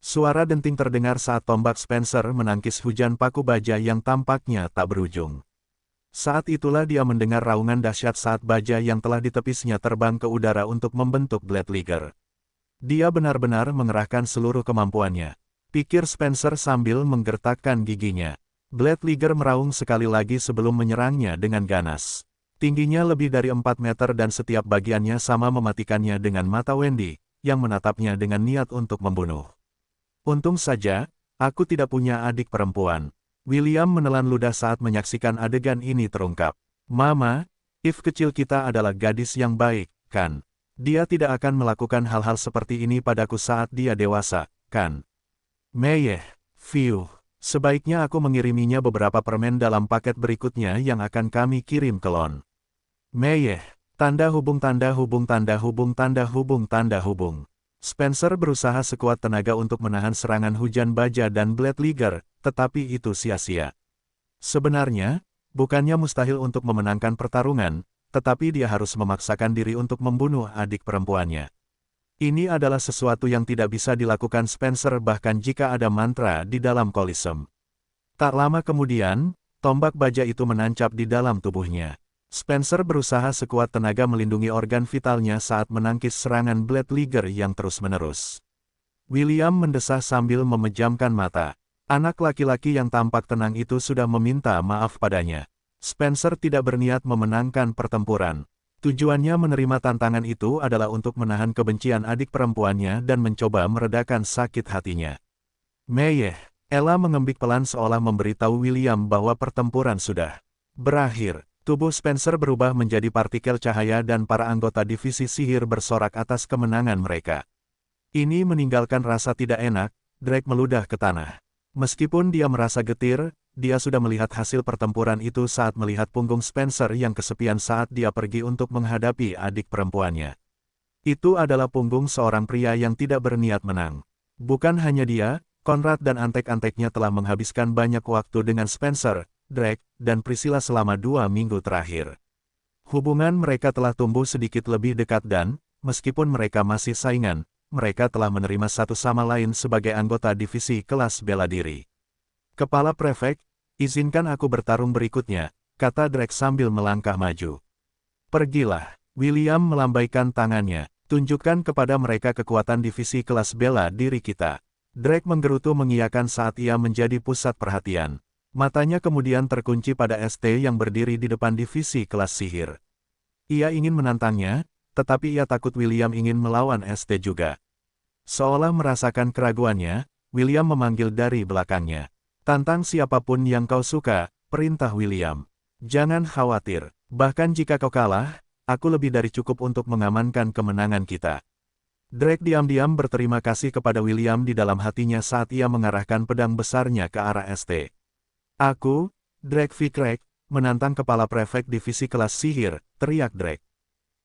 Suara denting terdengar saat tombak Spencer menangkis hujan paku baja yang tampaknya tak berujung. Saat itulah dia mendengar raungan dahsyat saat baja yang telah ditepisnya terbang ke udara untuk membentuk Blade Liger. Dia benar-benar mengerahkan seluruh kemampuannya, pikir Spencer sambil menggertakkan giginya. Blade Liger meraung sekali lagi sebelum menyerangnya dengan ganas. Tingginya lebih dari 4 meter dan setiap bagiannya sama mematikannya dengan mata Wendy, yang menatapnya dengan niat untuk membunuh. Untung saja, aku tidak punya adik perempuan. William menelan ludah saat menyaksikan adegan ini terungkap. Mama, Eve kecil kita adalah gadis yang baik, kan? Dia tidak akan melakukan hal-hal seperti ini padaku saat dia dewasa, kan? Meyeh, Fiuh. Sebaiknya aku mengiriminya beberapa permen dalam paket berikutnya yang akan kami kirim ke Lon. Meyeh, tanda hubung tanda hubung tanda hubung tanda hubung tanda hubung. Spencer berusaha sekuat tenaga untuk menahan serangan hujan baja dan Blade Liger, tetapi itu sia-sia. Sebenarnya, bukannya mustahil untuk memenangkan pertarungan, tetapi dia harus memaksakan diri untuk membunuh adik perempuannya. Ini adalah sesuatu yang tidak bisa dilakukan Spencer bahkan jika ada mantra di dalam Coliseum. Tak lama kemudian, tombak baja itu menancap di dalam tubuhnya. Spencer berusaha sekuat tenaga melindungi organ vitalnya saat menangkis serangan Blade Liger yang terus-menerus. William mendesah sambil memejamkan mata. Anak laki-laki yang tampak tenang itu sudah meminta maaf padanya. Spencer tidak berniat memenangkan pertempuran. Tujuannya menerima tantangan itu adalah untuk menahan kebencian adik perempuannya dan mencoba meredakan sakit hatinya. Meyeh, Ella mengembik pelan seolah memberitahu William bahwa pertempuran sudah berakhir. Tubuh Spencer berubah menjadi partikel cahaya dan para anggota divisi sihir bersorak atas kemenangan mereka. Ini meninggalkan rasa tidak enak, Drake meludah ke tanah. Meskipun dia merasa getir, dia sudah melihat hasil pertempuran itu saat melihat punggung Spencer yang kesepian saat dia pergi untuk menghadapi adik perempuannya. Itu adalah punggung seorang pria yang tidak berniat menang. Bukan hanya dia, Conrad dan antek-anteknya telah menghabiskan banyak waktu dengan Spencer, Drake, dan Priscilla selama 2 minggu terakhir. Hubungan mereka telah tumbuh sedikit lebih dekat dan, meskipun mereka masih saingan, mereka telah menerima satu sama lain sebagai anggota divisi kelas bela diri. Kepala Prefek, izinkan aku bertarung berikutnya, kata Drake sambil melangkah maju. Pergilah, William melambaikan tangannya, tunjukkan kepada mereka kekuatan divisi kelas bela diri kita. Drake menggerutu mengiyakan saat ia menjadi pusat perhatian. Matanya kemudian terkunci pada ST yang berdiri di depan divisi kelas sihir. Ia ingin menantangnya, tetapi ia takut William ingin melawan ST juga. Seolah merasakan keraguannya, William memanggil dari belakangnya. Tantang siapapun yang kau suka, perintah William. Jangan khawatir, bahkan jika kau kalah, aku lebih dari cukup untuk mengamankan kemenangan kita. Drake diam-diam berterima kasih kepada William di dalam hatinya saat ia mengarahkan pedang besarnya ke arah ST. Aku, Drake Vickrek, menantang kepala prefek divisi kelas sihir, teriak Drake.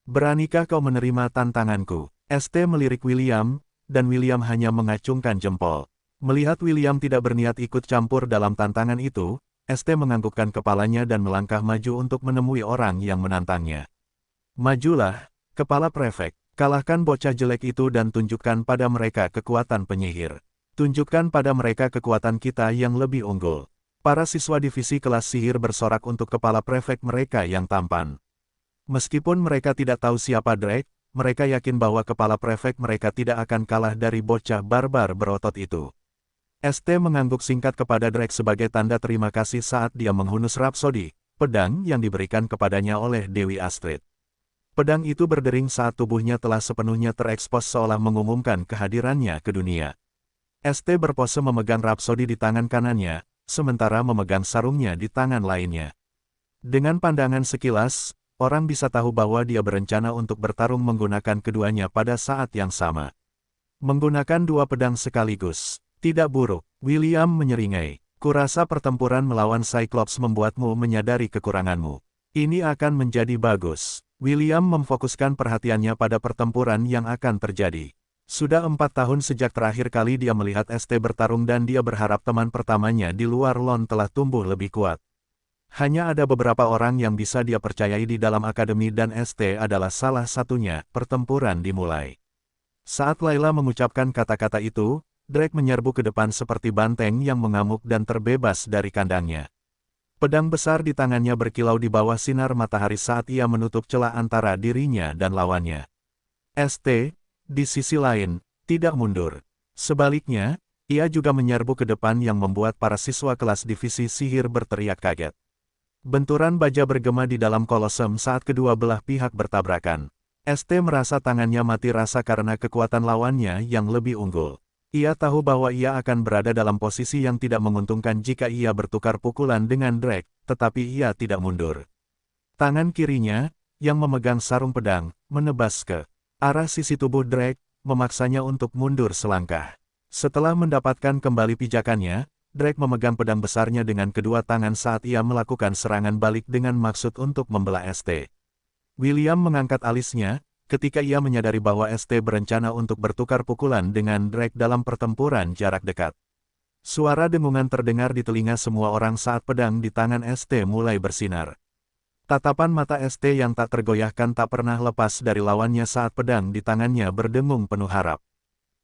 Beranikah kau menerima tantanganku? ST melirik William, dan William hanya mengacungkan jempol. Melihat William tidak berniat ikut campur dalam tantangan itu, ST menganggukkan kepalanya dan melangkah maju untuk menemui orang yang menantangnya. Majulah, kepala prefek, kalahkan bocah jelek itu dan tunjukkan pada mereka kekuatan penyihir. Tunjukkan pada mereka kekuatan kita yang lebih unggul. Para siswa divisi kelas sihir bersorak untuk kepala prefek mereka yang tampan. Meskipun mereka tidak tahu siapa Drake, mereka yakin bahwa kepala prefek mereka tidak akan kalah dari bocah barbar berotot itu. ST mengangguk singkat kepada Drake sebagai tanda terima kasih saat dia menghunus Rhapsody, pedang yang diberikan kepadanya oleh Dewi Astrid. Pedang itu berdering saat tubuhnya telah sepenuhnya terekspos seolah mengumumkan kehadirannya ke dunia. ST berpose memegang Rhapsody di tangan kanannya, sementara memegang sarungnya di tangan lainnya. Dengan pandangan sekilas, orang bisa tahu bahwa dia berencana untuk bertarung menggunakan keduanya pada saat yang sama. Menggunakan dua pedang sekaligus. Tidak buruk, William menyeringai. Kurasa pertempuran melawan Cyclops membuatmu menyadari kekuranganmu. Ini akan menjadi bagus. William memfokuskan perhatiannya pada pertempuran yang akan terjadi. Sudah 4 tahun sejak terakhir kali dia melihat ST bertarung dan dia berharap teman pertamanya di luar Lon telah tumbuh lebih kuat. Hanya ada beberapa orang yang bisa dia percayai di dalam akademi dan ST adalah salah satunya. Pertempuran dimulai. Saat Layla mengucapkan kata-kata itu, Drake menyerbu ke depan seperti banteng yang mengamuk dan terbebas dari kandangnya. Pedang besar di tangannya berkilau di bawah sinar matahari saat ia menutup celah antara dirinya dan lawannya. ST, di sisi lain, tidak mundur. Sebaliknya, ia juga menyerbu ke depan yang membuat para siswa kelas divisi sihir berteriak kaget. Benturan baja bergema di dalam Coliseum saat kedua belah pihak bertabrakan. ST merasa tangannya mati rasa karena kekuatan lawannya yang lebih unggul. Ia tahu bahwa ia akan berada dalam posisi yang tidak menguntungkan jika ia bertukar pukulan dengan Drake, tetapi ia tidak mundur. Tangan kirinya, yang memegang sarung pedang, menebas ke arah sisi tubuh Drake, memaksanya untuk mundur selangkah. Setelah mendapatkan kembali pijakannya, Drake memegang pedang besarnya dengan kedua tangan saat ia melakukan serangan balik dengan maksud untuk membelah ST. William mengangkat alisnya, ketika ia menyadari bahwa ST berencana untuk bertukar pukulan dengan Drake dalam pertempuran jarak dekat. Suara dengungan terdengar di telinga semua orang saat pedang di tangan ST mulai bersinar. Tatapan mata ST yang tak tergoyahkan tak pernah lepas dari lawannya saat pedang di tangannya berdengung penuh harap.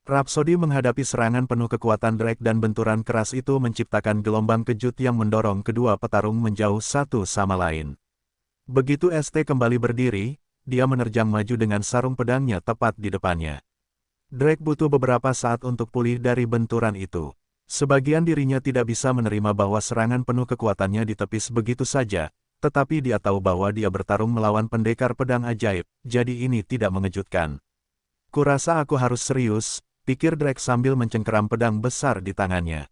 Rhapsody menghadapi serangan penuh kekuatan Drake dan benturan keras itu menciptakan gelombang kejut yang mendorong kedua petarung menjauh satu sama lain. Begitu ST kembali berdiri, dia menerjang maju dengan sarung pedangnya tepat di depannya. Drake butuh beberapa saat untuk pulih dari benturan itu. Sebagian dirinya tidak bisa menerima bahwa serangan penuh kekuatannya ditepis begitu saja, tetapi dia tahu bahwa dia bertarung melawan pendekar pedang ajaib, jadi ini tidak mengejutkan. Kurasa aku harus serius, pikir Drake sambil mencengkeram pedang besar di tangannya.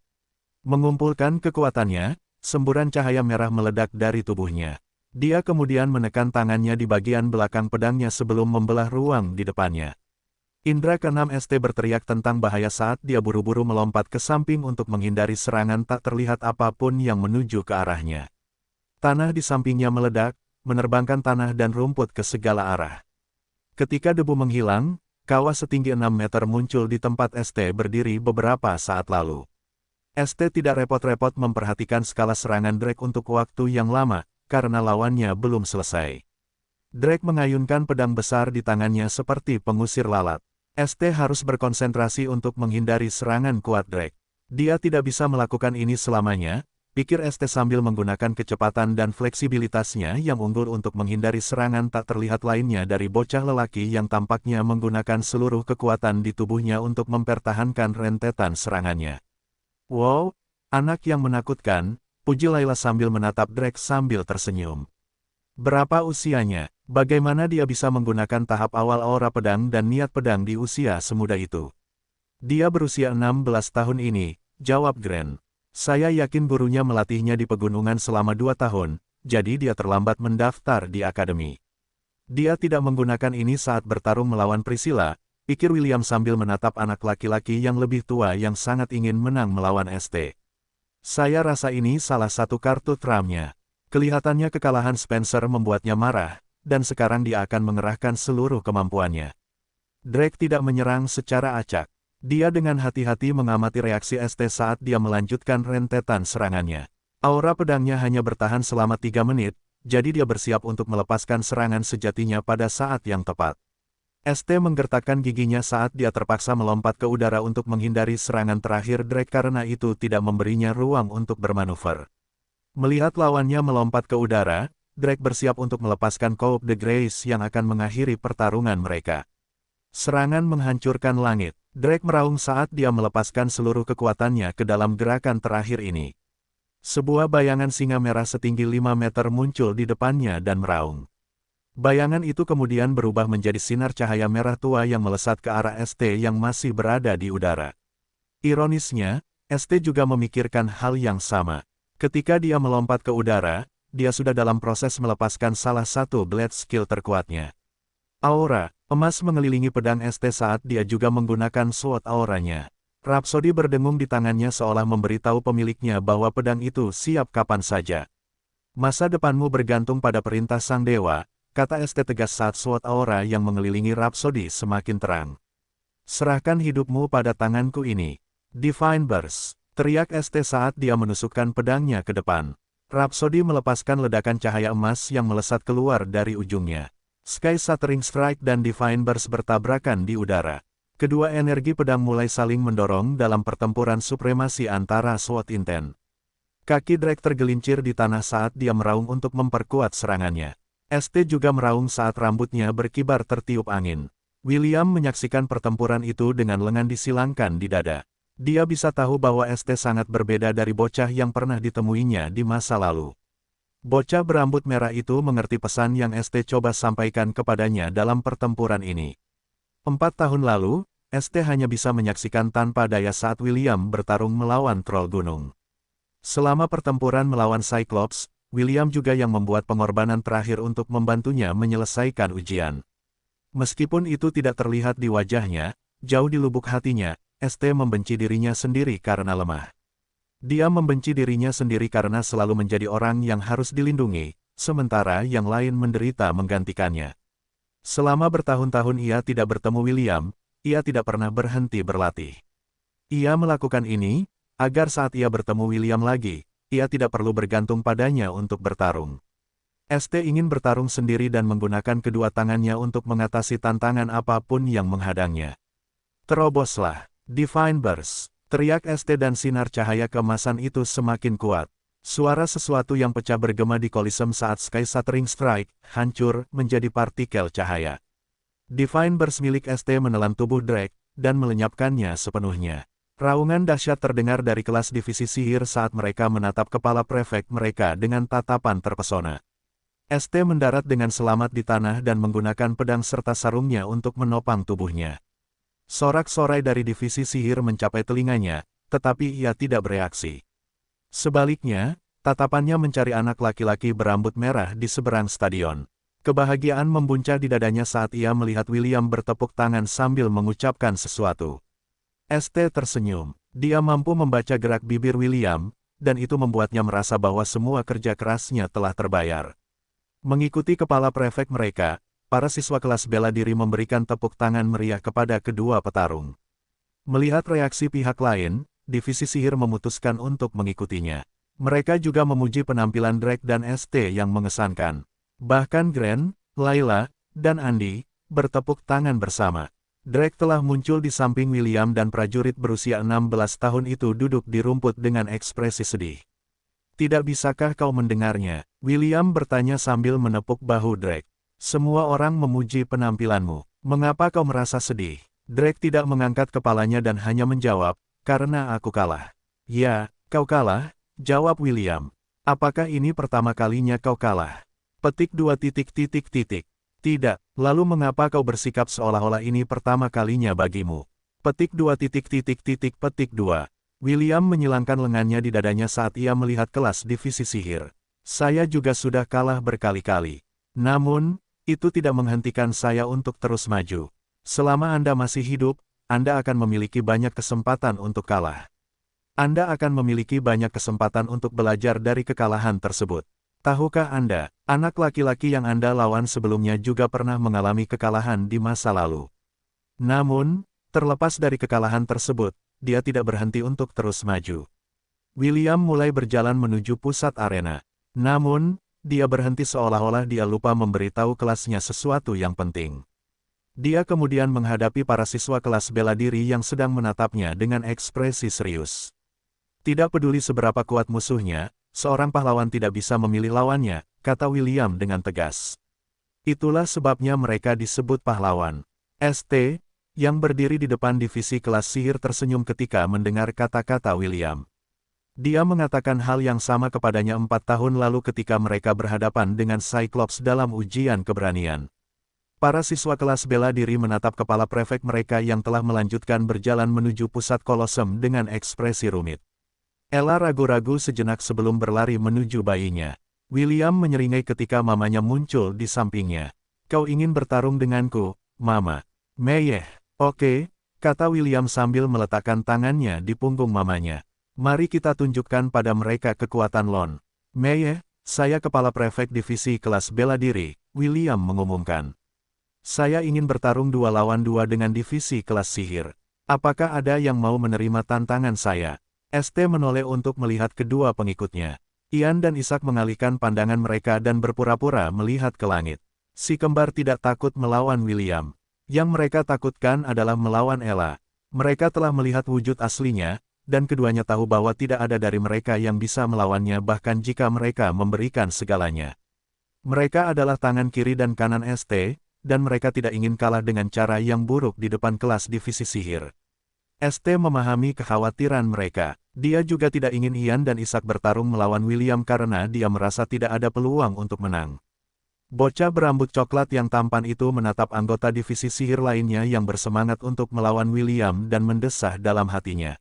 Mengumpulkan kekuatannya, semburan cahaya merah meledak dari tubuhnya. Dia kemudian menekan tangannya di bagian belakang pedangnya sebelum membelah ruang di depannya. Indra keenam ST berteriak tentang bahaya saat dia buru-buru melompat ke samping untuk menghindari serangan tak terlihat apapun yang menuju ke arahnya. Tanah di sampingnya meledak, menerbangkan tanah dan rumput ke segala arah. Ketika debu menghilang, kawah setinggi 6 meter muncul di tempat ST berdiri beberapa saat lalu. ST tidak repot-repot memperhatikan skala serangan Drake untuk waktu yang lama, karena lawannya belum selesai. Drake mengayunkan pedang besar di tangannya seperti pengusir lalat. ST harus berkonsentrasi untuk menghindari serangan kuat Drake. Dia tidak bisa melakukan ini selamanya, pikir ST sambil menggunakan kecepatan dan fleksibilitasnya yang unggul untuk menghindari serangan tak terlihat lainnya dari bocah lelaki yang tampaknya menggunakan seluruh kekuatan di tubuhnya untuk mempertahankan rentetan serangannya. Wow, anak yang menakutkan, puji Layla sambil menatap Drake sambil tersenyum. Berapa usianya? Bagaimana dia bisa menggunakan tahap awal aura pedang dan niat pedang di usia semuda itu? Dia berusia 16 tahun ini, jawab Grant. Saya yakin gurunya melatihnya di pegunungan selama 2 tahun, jadi dia terlambat mendaftar di akademi. Dia tidak menggunakan ini saat bertarung melawan Priscilla, pikir William sambil menatap anak laki-laki yang lebih tua yang sangat ingin menang melawan ST. Saya rasa ini salah satu kartu trump-nya. Kelihatannya kekalahan Spencer membuatnya marah, dan sekarang dia akan mengerahkan seluruh kemampuannya. Drake tidak menyerang secara acak. Dia dengan hati-hati mengamati reaksi ST saat dia melanjutkan rentetan serangannya. Aura pedangnya hanya bertahan selama 3 menit, jadi dia bersiap untuk melepaskan serangan sejatinya pada saat yang tepat. ST menggertakkan giginya saat dia terpaksa melompat ke udara untuk menghindari serangan terakhir Drake karena itu tidak memberinya ruang untuk bermanuver. Melihat lawannya melompat ke udara, Drake bersiap untuk melepaskan Coup de Grace yang akan mengakhiri pertarungan mereka. Serangan menghancurkan langit. Drake meraung saat dia melepaskan seluruh kekuatannya ke dalam gerakan terakhir ini. Sebuah bayangan singa merah setinggi 5 meter muncul di depannya dan meraung. Bayangan itu kemudian berubah menjadi sinar cahaya merah tua yang melesat ke arah ST yang masih berada di udara. Ironisnya, ST juga memikirkan hal yang sama. Ketika dia melompat ke udara, dia sudah dalam proses melepaskan salah satu blade skill terkuatnya. Aura emas mengelilingi pedang ST saat dia juga menggunakan sword auranya. Rhapsody berdengung di tangannya seolah memberitahu pemiliknya bahwa pedang itu siap kapan saja. Masa depanmu bergantung pada perintah sang dewa, kata ST tegas saat sword aura yang mengelilingi Rhapsody semakin terang. Serahkan hidupmu pada tanganku ini. Divine Burst, teriak ST saat dia menusukkan pedangnya ke depan. Rhapsody melepaskan ledakan cahaya emas yang melesat keluar dari ujungnya. Sky Shattering Strike dan Divine Burst bertabrakan di udara. Kedua energi pedang mulai saling mendorong dalam pertempuran supremasi antara SWOT Intent. Kaki Drake tergelincir di tanah saat dia meraung untuk memperkuat serangannya. ST juga meraung saat rambutnya berkibar tertiup angin. William menyaksikan pertempuran itu dengan lengan disilangkan di dada. Dia bisa tahu bahwa ST sangat berbeda dari bocah yang pernah ditemuinya di masa lalu. Bocah berambut merah itu mengerti pesan yang ST coba sampaikan kepadanya dalam pertempuran ini. 4 tahun lalu, ST hanya bisa menyaksikan tanpa daya saat William bertarung melawan troll gunung. Selama pertempuran melawan Cyclops, William juga yang membuat pengorbanan terakhir untuk membantunya menyelesaikan ujian. Meskipun itu tidak terlihat di wajahnya, jauh di lubuk hatinya, ST membenci dirinya sendiri karena lemah. Dia membenci dirinya sendiri karena selalu menjadi orang yang harus dilindungi, sementara yang lain menderita menggantikannya. Selama bertahun-tahun ia tidak bertemu William, ia tidak pernah berhenti berlatih. Ia melakukan ini, agar saat ia bertemu William lagi, ia tidak perlu bergantung padanya untuk bertarung. ST ingin bertarung sendiri dan menggunakan kedua tangannya untuk mengatasi tantangan apapun yang menghadangnya. Teroboslah, Divine Burst! Teriak ST dan sinar cahaya keemasan itu semakin kuat. Suara sesuatu yang pecah bergema di Coliseum saat Sky Shattering Strike hancur menjadi partikel cahaya. Divine Burst milik ST menelan tubuh Drake dan melenyapkannya sepenuhnya. Raungan dahsyat terdengar dari kelas divisi sihir saat mereka menatap kepala prefek mereka dengan tatapan terpesona. ST mendarat dengan selamat di tanah dan menggunakan pedang serta sarungnya untuk menopang tubuhnya. Sorak-sorai dari divisi sihir mencapai telinganya, tetapi ia tidak bereaksi. Sebaliknya, tatapannya mencari anak laki-laki berambut merah di seberang stadion. Kebahagiaan membuncah di dadanya saat ia melihat William bertepuk tangan sambil mengucapkan sesuatu. ST tersenyum. Dia mampu membaca gerak bibir William, dan itu membuatnya merasa bahwa semua kerja kerasnya telah terbayar. Mengikuti kepala prefek mereka, para siswa kelas bela diri memberikan tepuk tangan meriah kepada kedua petarung. Melihat reaksi pihak lain, divisi sihir memutuskan untuk mengikutinya. Mereka juga memuji penampilan Drake dan ST yang mengesankan. Bahkan Grant, Layla, dan Andy bertepuk tangan bersama. Drake telah muncul di samping William dan prajurit berusia 16 tahun itu duduk di rumput dengan ekspresi sedih. "Tidak bisakah kau mendengarnya?" William bertanya sambil menepuk bahu Drake. "Semua orang memuji penampilanmu. Mengapa kau merasa sedih?" Drake tidak mengangkat kepalanya dan hanya menjawab, "Karena aku kalah." "Ya, kau kalah," jawab William. "Apakah ini pertama kalinya kau kalah?" Petik 2. Tidak, lalu mengapa kau bersikap seolah-olah ini pertama kalinya bagimu? Petik 2. Petik 2. William menyilangkan lengannya di dadanya saat ia melihat kelas divisi sihir. "Saya juga sudah kalah berkali-kali. Namun, itu tidak menghentikan saya untuk terus maju. Selama Anda masih hidup, Anda akan memiliki banyak kesempatan untuk kalah. Anda akan memiliki banyak kesempatan untuk belajar dari kekalahan tersebut. Tahukah Anda, anak laki-laki yang Anda lawan sebelumnya juga pernah mengalami kekalahan di masa lalu. Namun, terlepas dari kekalahan tersebut, dia tidak berhenti untuk terus maju." William mulai berjalan menuju pusat arena. Namun, dia berhenti seolah-olah dia lupa memberitahu kelasnya sesuatu yang penting. Dia kemudian menghadapi para siswa kelas bela diri yang sedang menatapnya dengan ekspresi serius. "Tidak peduli seberapa kuat musuhnya, seorang pahlawan tidak bisa memilih lawannya," kata William dengan tegas. "Itulah sebabnya mereka disebut pahlawan." ST, yang berdiri di depan divisi kelas sihir tersenyum ketika mendengar kata-kata William. Dia mengatakan hal yang sama kepadanya 4 tahun lalu ketika mereka berhadapan dengan Cyclops dalam ujian keberanian. Para siswa kelas bela diri menatap kepala prefek mereka yang telah melanjutkan berjalan menuju pusat Colosseum dengan ekspresi rumit. Ella ragu-ragu sejenak sebelum berlari menuju bayinya. William menyeringai ketika mamanya muncul di sampingnya. "Kau ingin bertarung denganku, Mama?" "Meyeh, oke," kata William sambil meletakkan tangannya di punggung mamanya. "Mari kita tunjukkan pada mereka kekuatan Lon." "Meyeh, saya kepala prefek divisi kelas bela diri," William mengumumkan. "Saya ingin bertarung 2 lawan 2 dengan divisi kelas sihir. Apakah ada yang mau menerima tantangan saya?" ST menoleh untuk melihat kedua pengikutnya. Ian dan Ishak mengalihkan pandangan mereka dan berpura-pura melihat ke langit. Si kembar tidak takut melawan William. Yang mereka takutkan adalah melawan Ella. Mereka telah melihat wujud aslinya, dan keduanya tahu bahwa tidak ada dari mereka yang bisa melawannya bahkan jika mereka memberikan segalanya. Mereka adalah tangan kiri dan kanan ST, dan mereka tidak ingin kalah dengan cara yang buruk di depan kelas divisi sihir. ST memahami kekhawatiran mereka. Dia juga tidak ingin Ian dan Ishak bertarung melawan William karena dia merasa tidak ada peluang untuk menang. Bocah berambut coklat yang tampan itu menatap anggota divisi sihir lainnya yang bersemangat untuk melawan William dan mendesah dalam hatinya.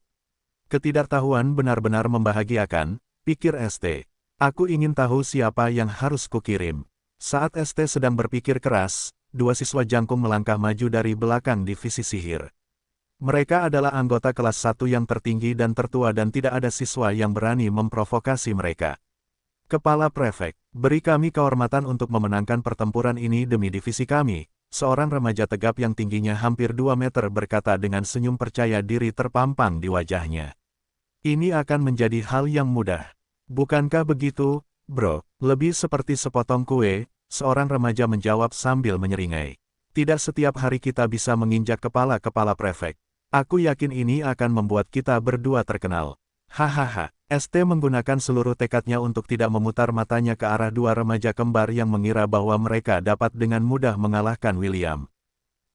"Ketidaktahuan benar-benar membahagiakan," pikir ST. "Aku ingin tahu siapa yang harus kukirim." Saat ST sedang berpikir keras, 2 siswa jangkung melangkah maju dari belakang divisi sihir. Mereka adalah anggota kelas 1 yang tertinggi dan tertua dan tidak ada siswa yang berani memprovokasi mereka. Kepala Prefek, beri kami kehormatan untuk memenangkan pertempuran ini demi divisi kami. Seorang remaja tegap yang tingginya hampir 2 meter berkata dengan senyum percaya diri terpampang di wajahnya. Ini akan menjadi hal yang mudah. Bukankah begitu, bro? Lebih seperti sepotong kue, seorang remaja menjawab sambil menyeringai. Tidak setiap hari kita bisa menginjak kepala prefek. Aku yakin ini akan membuat kita berdua terkenal. Hahaha. ST menggunakan seluruh tekadnya untuk tidak memutar matanya ke arah dua remaja kembar yang mengira bahwa mereka dapat dengan mudah mengalahkan William.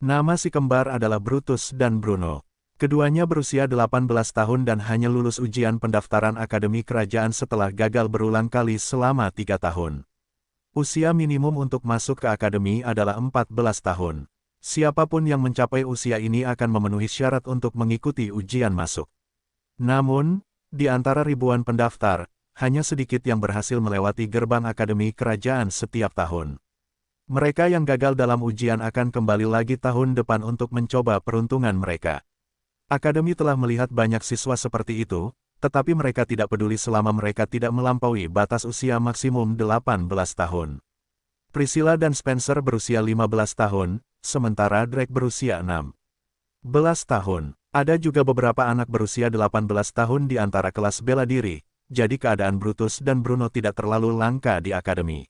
Nama si kembar adalah Brutus dan Bruno. Keduanya berusia 18 tahun dan hanya lulus ujian pendaftaran Akademi Kerajaan setelah gagal berulang kali selama 3 tahun. Usia minimum untuk masuk ke akademi adalah 14 tahun. Siapapun yang mencapai usia ini akan memenuhi syarat untuk mengikuti ujian masuk. Namun, di antara ribuan pendaftar, hanya sedikit yang berhasil melewati gerbang Akademi Kerajaan setiap tahun. Mereka yang gagal dalam ujian akan kembali lagi tahun depan untuk mencoba peruntungan mereka. Akademi telah melihat banyak siswa seperti itu, tetapi mereka tidak peduli selama mereka tidak melampaui batas usia maksimum 18 tahun. Priscilla dan Spencer berusia 15 tahun, sementara Drake berusia 16 tahun. Ada juga beberapa anak berusia 18 tahun di antara kelas bela diri, jadi keadaan Brutus dan Bruno tidak terlalu langka di akademi.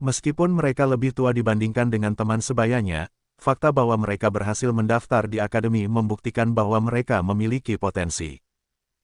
Meskipun mereka lebih tua dibandingkan dengan teman sebayanya, fakta bahwa mereka berhasil mendaftar di akademi membuktikan bahwa mereka memiliki potensi.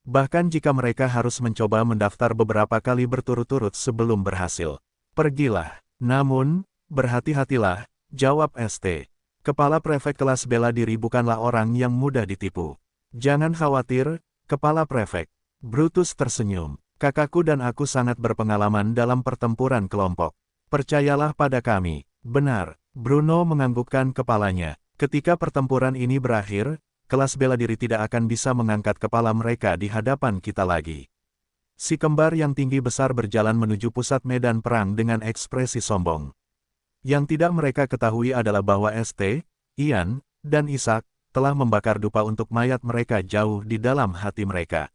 Bahkan jika mereka harus mencoba mendaftar beberapa kali berturut-turut sebelum berhasil. Pergilah. Namun, berhati-hatilah, jawab ST. Kepala Prefek kelas bela diri bukanlah orang yang mudah ditipu. Jangan khawatir, Kepala Prefek. Brutus tersenyum. Kakakku dan aku sangat berpengalaman dalam pertempuran kelompok. Percayalah pada kami. Benar. Bruno menganggukkan kepalanya. Ketika pertempuran ini berakhir, kelas bela diri tidak akan bisa mengangkat kepala mereka di hadapan kita lagi. Si kembar yang tinggi besar berjalan menuju pusat medan perang dengan ekspresi sombong. Yang tidak mereka ketahui adalah bahwa ST, Ian, dan Ishak telah membakar dupa untuk mayat mereka jauh di dalam hati mereka.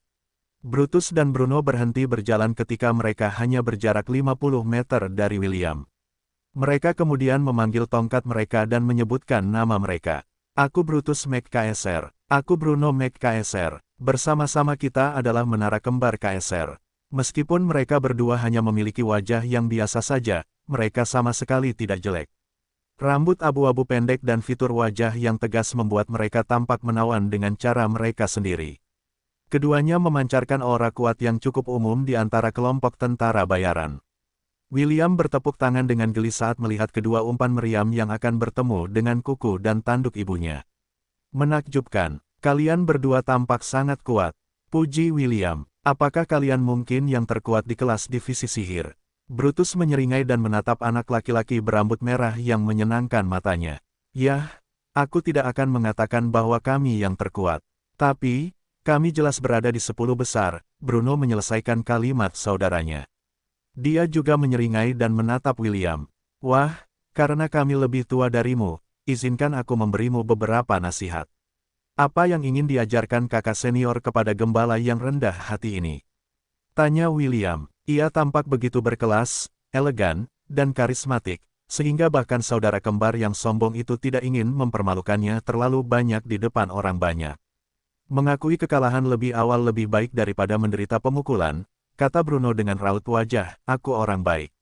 Brutus dan Bruno berhenti berjalan ketika mereka hanya berjarak 50 meter dari William. Mereka kemudian memanggil tongkat mereka dan menyebutkan nama mereka. Aku Brutus McKSR. Aku Bruno McKSR. Bersama-sama kita adalah menara kembar KSR. Meskipun mereka berdua hanya memiliki wajah yang biasa saja, mereka sama sekali tidak jelek. Rambut abu-abu pendek dan fitur wajah yang tegas membuat mereka tampak menawan dengan cara mereka sendiri. Keduanya memancarkan aura kuat yang cukup umum di antara kelompok tentara bayaran. William bertepuk tangan dengan geli saat melihat kedua umpan meriam yang akan bertemu dengan kuku dan tanduk ibunya. Menakjubkan, kalian berdua tampak sangat kuat. Puji William, apakah kalian mungkin yang terkuat di kelas divisi sihir? Brutus menyeringai dan menatap anak laki-laki berambut merah yang menyenangkan matanya. Yah, aku tidak akan mengatakan bahwa kami yang terkuat. Tapi, kami jelas berada di 10 besar, Bruno menyelesaikan kalimat saudaranya. Dia juga menyeringai dan menatap William. Wah, karena kami lebih tua darimu, izinkan aku memberimu beberapa nasihat. Apa yang ingin diajarkan kakak senior kepada gembala yang rendah hati ini? Tanya William. Ia tampak begitu berkelas, elegan, dan karismatik, sehingga bahkan saudara kembar yang sombong itu tidak ingin mempermalukannya terlalu banyak di depan orang banyak. Mengakui kekalahan lebih awal lebih baik daripada menderita pemukulan, kata Bruno dengan raut wajah, aku orang baik.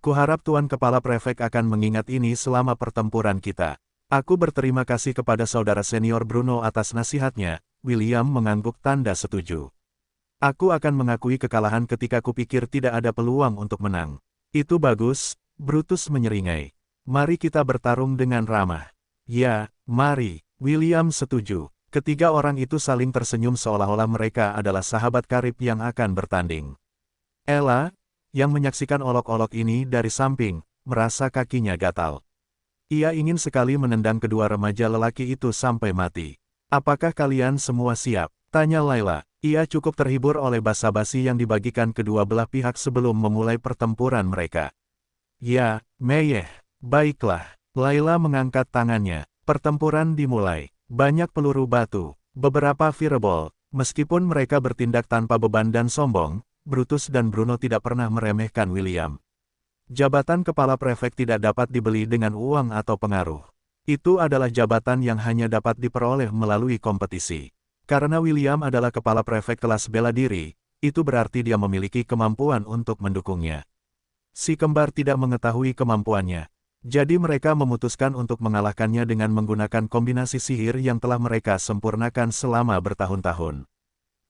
Kuharap Tuan Kepala Prefek akan mengingat ini selama pertempuran kita. Aku berterima kasih kepada saudara senior Bruno atas nasihatnya. William mengangguk tanda setuju. Aku akan mengakui kekalahan ketika kupikir tidak ada peluang untuk menang. Itu bagus, Brutus menyeringai. Mari kita bertarung dengan ramah. Ya, mari, William setuju. Ketiga orang itu saling tersenyum seolah-olah mereka adalah sahabat karib yang akan bertanding. Ella, yang menyaksikan olok-olok ini dari samping, merasa kakinya gatal. Ia ingin sekali menendang kedua remaja lelaki itu sampai mati. Apakah kalian semua siap? Tanya Layla. Ia cukup terhibur oleh basa-basi yang dibagikan kedua belah pihak sebelum memulai pertempuran mereka. Ya, Meyeh. Baiklah. Layla mengangkat tangannya. Pertempuran dimulai. Banyak peluru batu, Beberapa Fireball, meskipun mereka bertindak tanpa beban dan sombong, Brutus dan Bruno tidak pernah meremehkan William. Jabatan kepala prefek tidak dapat dibeli dengan uang atau pengaruh. Itu adalah jabatan yang hanya dapat diperoleh melalui kompetisi. Karena William adalah kepala prefek kelas bela diri, itu berarti dia memiliki kemampuan untuk mendukungnya. Si kembar tidak mengetahui kemampuannya. Jadi mereka memutuskan untuk mengalahkannya dengan menggunakan kombinasi sihir yang telah mereka sempurnakan selama bertahun-tahun.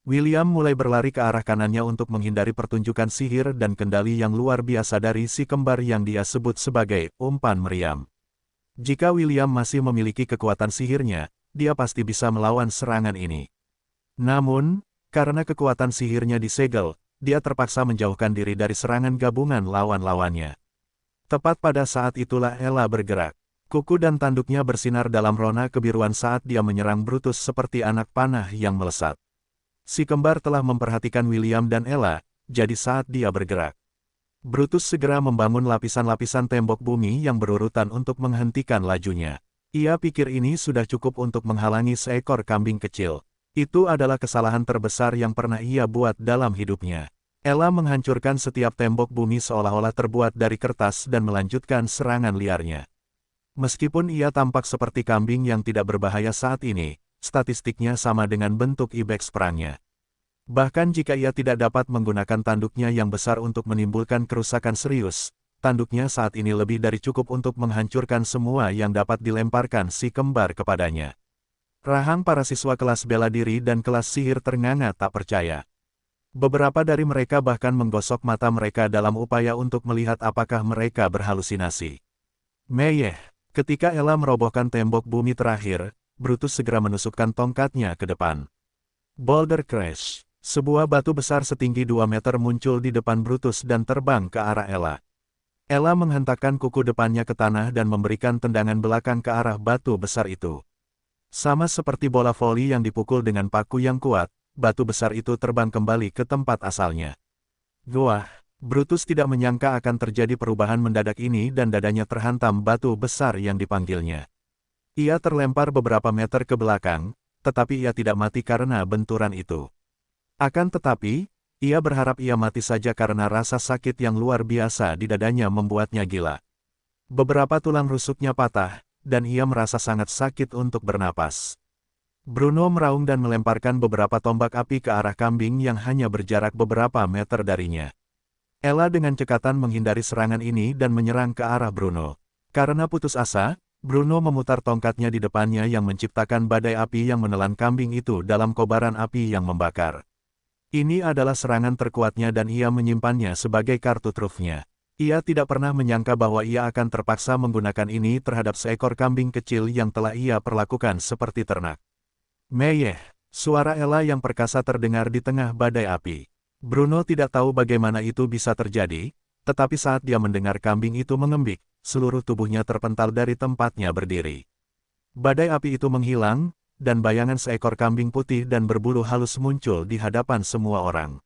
William mulai berlari ke arah kanannya untuk menghindari pertunjukan sihir dan kendali yang luar biasa dari si kembar yang dia sebut sebagai umpan meriam. Jika William masih memiliki kekuatan sihirnya, dia pasti bisa melawan serangan ini. Namun, karena kekuatan sihirnya disegel, dia terpaksa menjauhkan diri dari serangan gabungan lawan-lawannya. Tepat pada saat itulah Ella bergerak. Kuku dan tanduknya bersinar dalam rona kebiruan saat dia menyerang Brutus seperti anak panah yang melesat. Si kembar telah memperhatikan William dan Ella, jadi saat dia bergerak, Brutus segera membangun lapisan-lapisan tembok bumi yang berurutan untuk menghentikan lajunya. Ia pikir ini sudah cukup untuk menghalangi seekor kambing kecil. Itu adalah kesalahan terbesar yang pernah ia buat dalam hidupnya. Ella menghancurkan setiap tembok bumi seolah-olah terbuat dari kertas dan melanjutkan serangan liarnya. Meskipun ia tampak seperti kambing yang tidak berbahaya saat ini, statistiknya sama dengan bentuk ibex perangnya. Bahkan jika ia tidak dapat menggunakan tanduknya yang besar untuk menimbulkan kerusakan serius, tanduknya saat ini lebih dari cukup untuk menghancurkan semua yang dapat dilemparkan si kembar kepadanya. Rahang para siswa kelas bela diri dan kelas sihir ternganga tak percaya. Beberapa dari mereka bahkan menggosok mata mereka dalam upaya untuk melihat apakah mereka berhalusinasi. Meyeh, ketika Ella merobohkan tembok bumi terakhir, Brutus segera menusukkan tongkatnya ke depan. Boulder Crash, sebuah batu besar setinggi 2 meter muncul di depan Brutus dan terbang ke arah Ella. Ella menghentakkan kuku depannya ke tanah dan memberikan tendangan belakang ke arah batu besar itu. Sama seperti bola voli yang dipukul dengan paku yang kuat, batu besar itu terbang kembali ke tempat asalnya. Wah, Brutus tidak menyangka akan terjadi perubahan mendadak ini dan dadanya terhantam batu besar yang dipanggilnya. Ia terlempar beberapa meter ke belakang, tetapi ia tidak mati karena benturan itu. Akan tetapi, ia berharap ia mati saja karena rasa sakit yang luar biasa di dadanya membuatnya gila. Beberapa tulang rusuknya patah, dan ia merasa sangat sakit untuk bernapas. Bruno meraung dan melemparkan beberapa tombak api ke arah kambing yang hanya berjarak beberapa meter darinya. Ella dengan cekatan menghindari serangan ini dan menyerang ke arah Bruno. Karena putus asa, Bruno memutar tongkatnya di depannya yang menciptakan badai api yang menelan kambing itu dalam kobaran api yang membakar. Ini adalah serangan terkuatnya dan ia menyimpannya sebagai kartu trufnya. Ia tidak pernah menyangka bahwa ia akan terpaksa menggunakan ini terhadap seekor kambing kecil yang telah ia perlakukan seperti ternak. Meyeh, suara Ella yang perkasa terdengar di tengah badai api. Bruno tidak tahu bagaimana itu bisa terjadi, tetapi saat dia mendengar kambing itu mengembik, seluruh tubuhnya terpental dari tempatnya berdiri. Badai api itu menghilang, dan bayangan seekor kambing putih dan berbulu halus muncul di hadapan semua orang.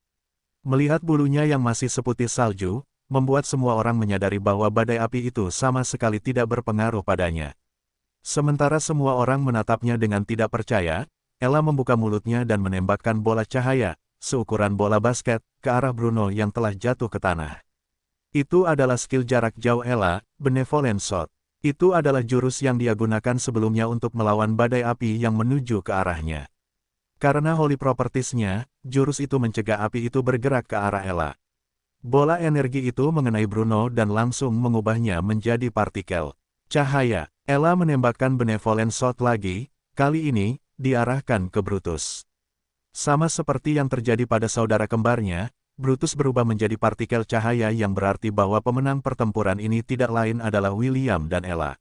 Melihat bulunya yang masih seputih salju, membuat semua orang menyadari bahwa badai api itu sama sekali tidak berpengaruh padanya. Sementara semua orang menatapnya dengan tidak percaya, Ella membuka mulutnya dan menembakkan bola cahaya, seukuran bola basket, ke arah Bruno yang telah jatuh ke tanah. Itu adalah skill jarak jauh Ella, Benevolent Shot. Itu adalah jurus yang dia gunakan sebelumnya untuk melawan badai api yang menuju ke arahnya. Karena holy properties-nya, jurus itu mencegah api itu bergerak ke arah Ella. Bola energi itu mengenai Bruno dan langsung mengubahnya menjadi partikel cahaya. Ella menembakkan Benevolent Shot lagi, kali ini, diarahkan ke Brutus. Sama seperti yang terjadi pada saudara kembarnya, Brutus berubah menjadi partikel cahaya yang berarti bahwa pemenang pertempuran ini tidak lain adalah William dan Ella.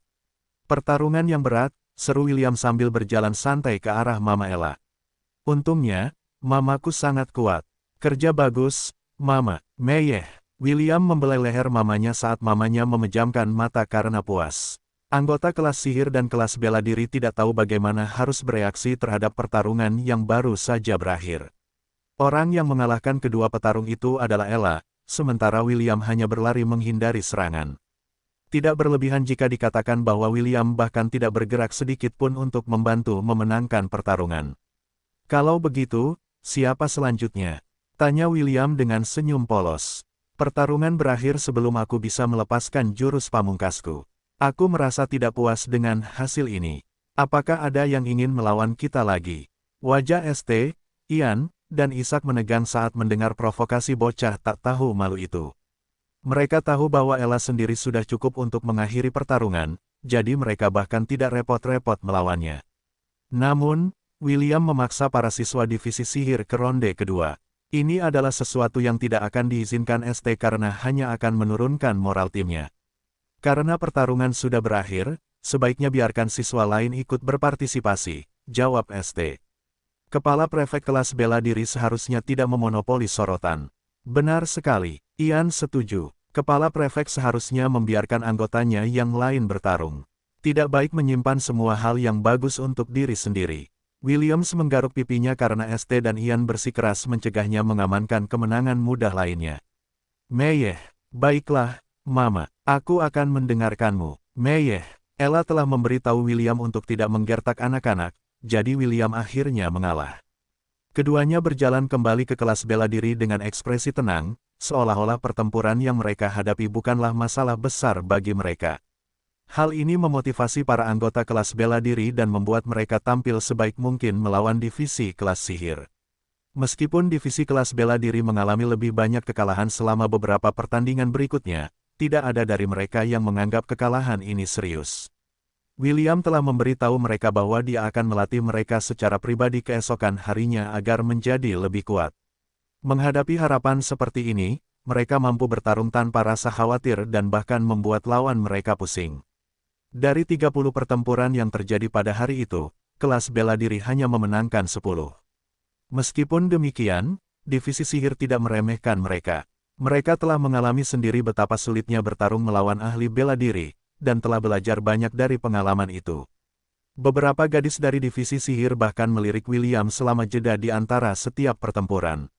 Pertarungan yang berat, seru William sambil berjalan santai ke arah Mama Ella. Untungnya, mamaku sangat kuat. Kerja bagus, Mama. Meyeh. William membelai leher mamanya saat mamanya memejamkan mata karena puas. Anggota kelas sihir dan kelas bela diri tidak tahu bagaimana harus bereaksi terhadap pertarungan yang baru saja berakhir. Orang yang mengalahkan kedua petarung itu adalah Ella, sementara William hanya berlari menghindari serangan. Tidak berlebihan jika dikatakan bahwa William bahkan tidak bergerak sedikit pun untuk membantu memenangkan pertarungan. Kalau begitu, siapa selanjutnya? Tanya William dengan senyum polos. Pertarungan berakhir sebelum aku bisa melepaskan jurus pamungkasku. Aku merasa tidak puas dengan hasil ini. Apakah ada yang ingin melawan kita lagi? Wajah ST, Ian, dan Ishak menegang saat mendengar provokasi bocah tak tahu malu itu. Mereka tahu bahwa Ella sendiri sudah cukup untuk mengakhiri pertarungan, jadi mereka bahkan tidak repot-repot melawannya. Namun, William memaksa para siswa divisi sihir ke ronde kedua. Ini adalah sesuatu yang tidak akan diizinkan ST karena hanya akan menurunkan moral timnya. Karena pertarungan sudah berakhir, sebaiknya biarkan siswa lain ikut berpartisipasi, jawab ST. Kepala prefek kelas bela diri seharusnya tidak memonopoli sorotan. Benar sekali, Ian setuju. Kepala prefek seharusnya membiarkan anggotanya yang lain bertarung. Tidak baik menyimpan semua hal yang bagus untuk diri sendiri. Williams menggaruk pipinya karena ST dan Ian bersikeras mencegahnya mengamankan kemenangan mudah lainnya. Meyeh, baiklah, Mama, aku akan mendengarkanmu. Meyeh, Ella telah memberitahu William untuk tidak menggertak anak-anak, jadi William akhirnya mengalah. Keduanya berjalan kembali ke kelas bela diri dengan ekspresi tenang, seolah-olah pertempuran yang mereka hadapi bukanlah masalah besar bagi mereka. Hal ini memotivasi para anggota kelas bela diri dan membuat mereka tampil sebaik mungkin melawan divisi kelas sihir. Meskipun divisi kelas bela diri mengalami lebih banyak kekalahan selama beberapa pertandingan berikutnya, tidak ada dari mereka yang menganggap kekalahan ini serius. William telah memberitahu mereka bahwa dia akan melatih mereka secara pribadi keesokan harinya agar menjadi lebih kuat. Menghadapi harapan seperti ini, mereka mampu bertarung tanpa rasa khawatir dan bahkan membuat lawan mereka pusing. Dari 30 pertempuran yang terjadi pada hari itu, kelas bela diri hanya memenangkan 10. Meskipun demikian, divisi sihir tidak meremehkan mereka. Mereka telah mengalami sendiri betapa sulitnya bertarung melawan ahli bela diri, dan telah belajar banyak dari pengalaman itu. Beberapa gadis dari divisi sihir bahkan melirik William selama jeda di antara setiap pertempuran.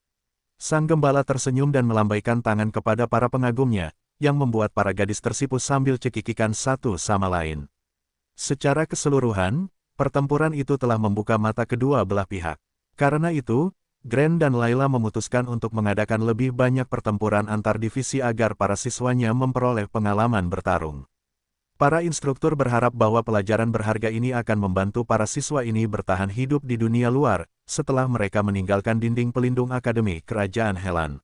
Sang gembala tersenyum dan melambaikan tangan kepada para pengagumnya, yang membuat para gadis tersipu sambil cekikikan satu sama lain. Secara keseluruhan, pertempuran itu telah membuka mata kedua belah pihak. Karena itu, Grant dan Layla memutuskan untuk mengadakan lebih banyak pertempuran antar divisi agar para siswanya memperoleh pengalaman bertarung. Para instruktur berharap bahwa pelajaran berharga ini akan membantu para siswa ini bertahan hidup di dunia luar, setelah mereka meninggalkan dinding pelindung Akademi Kerajaan Helan.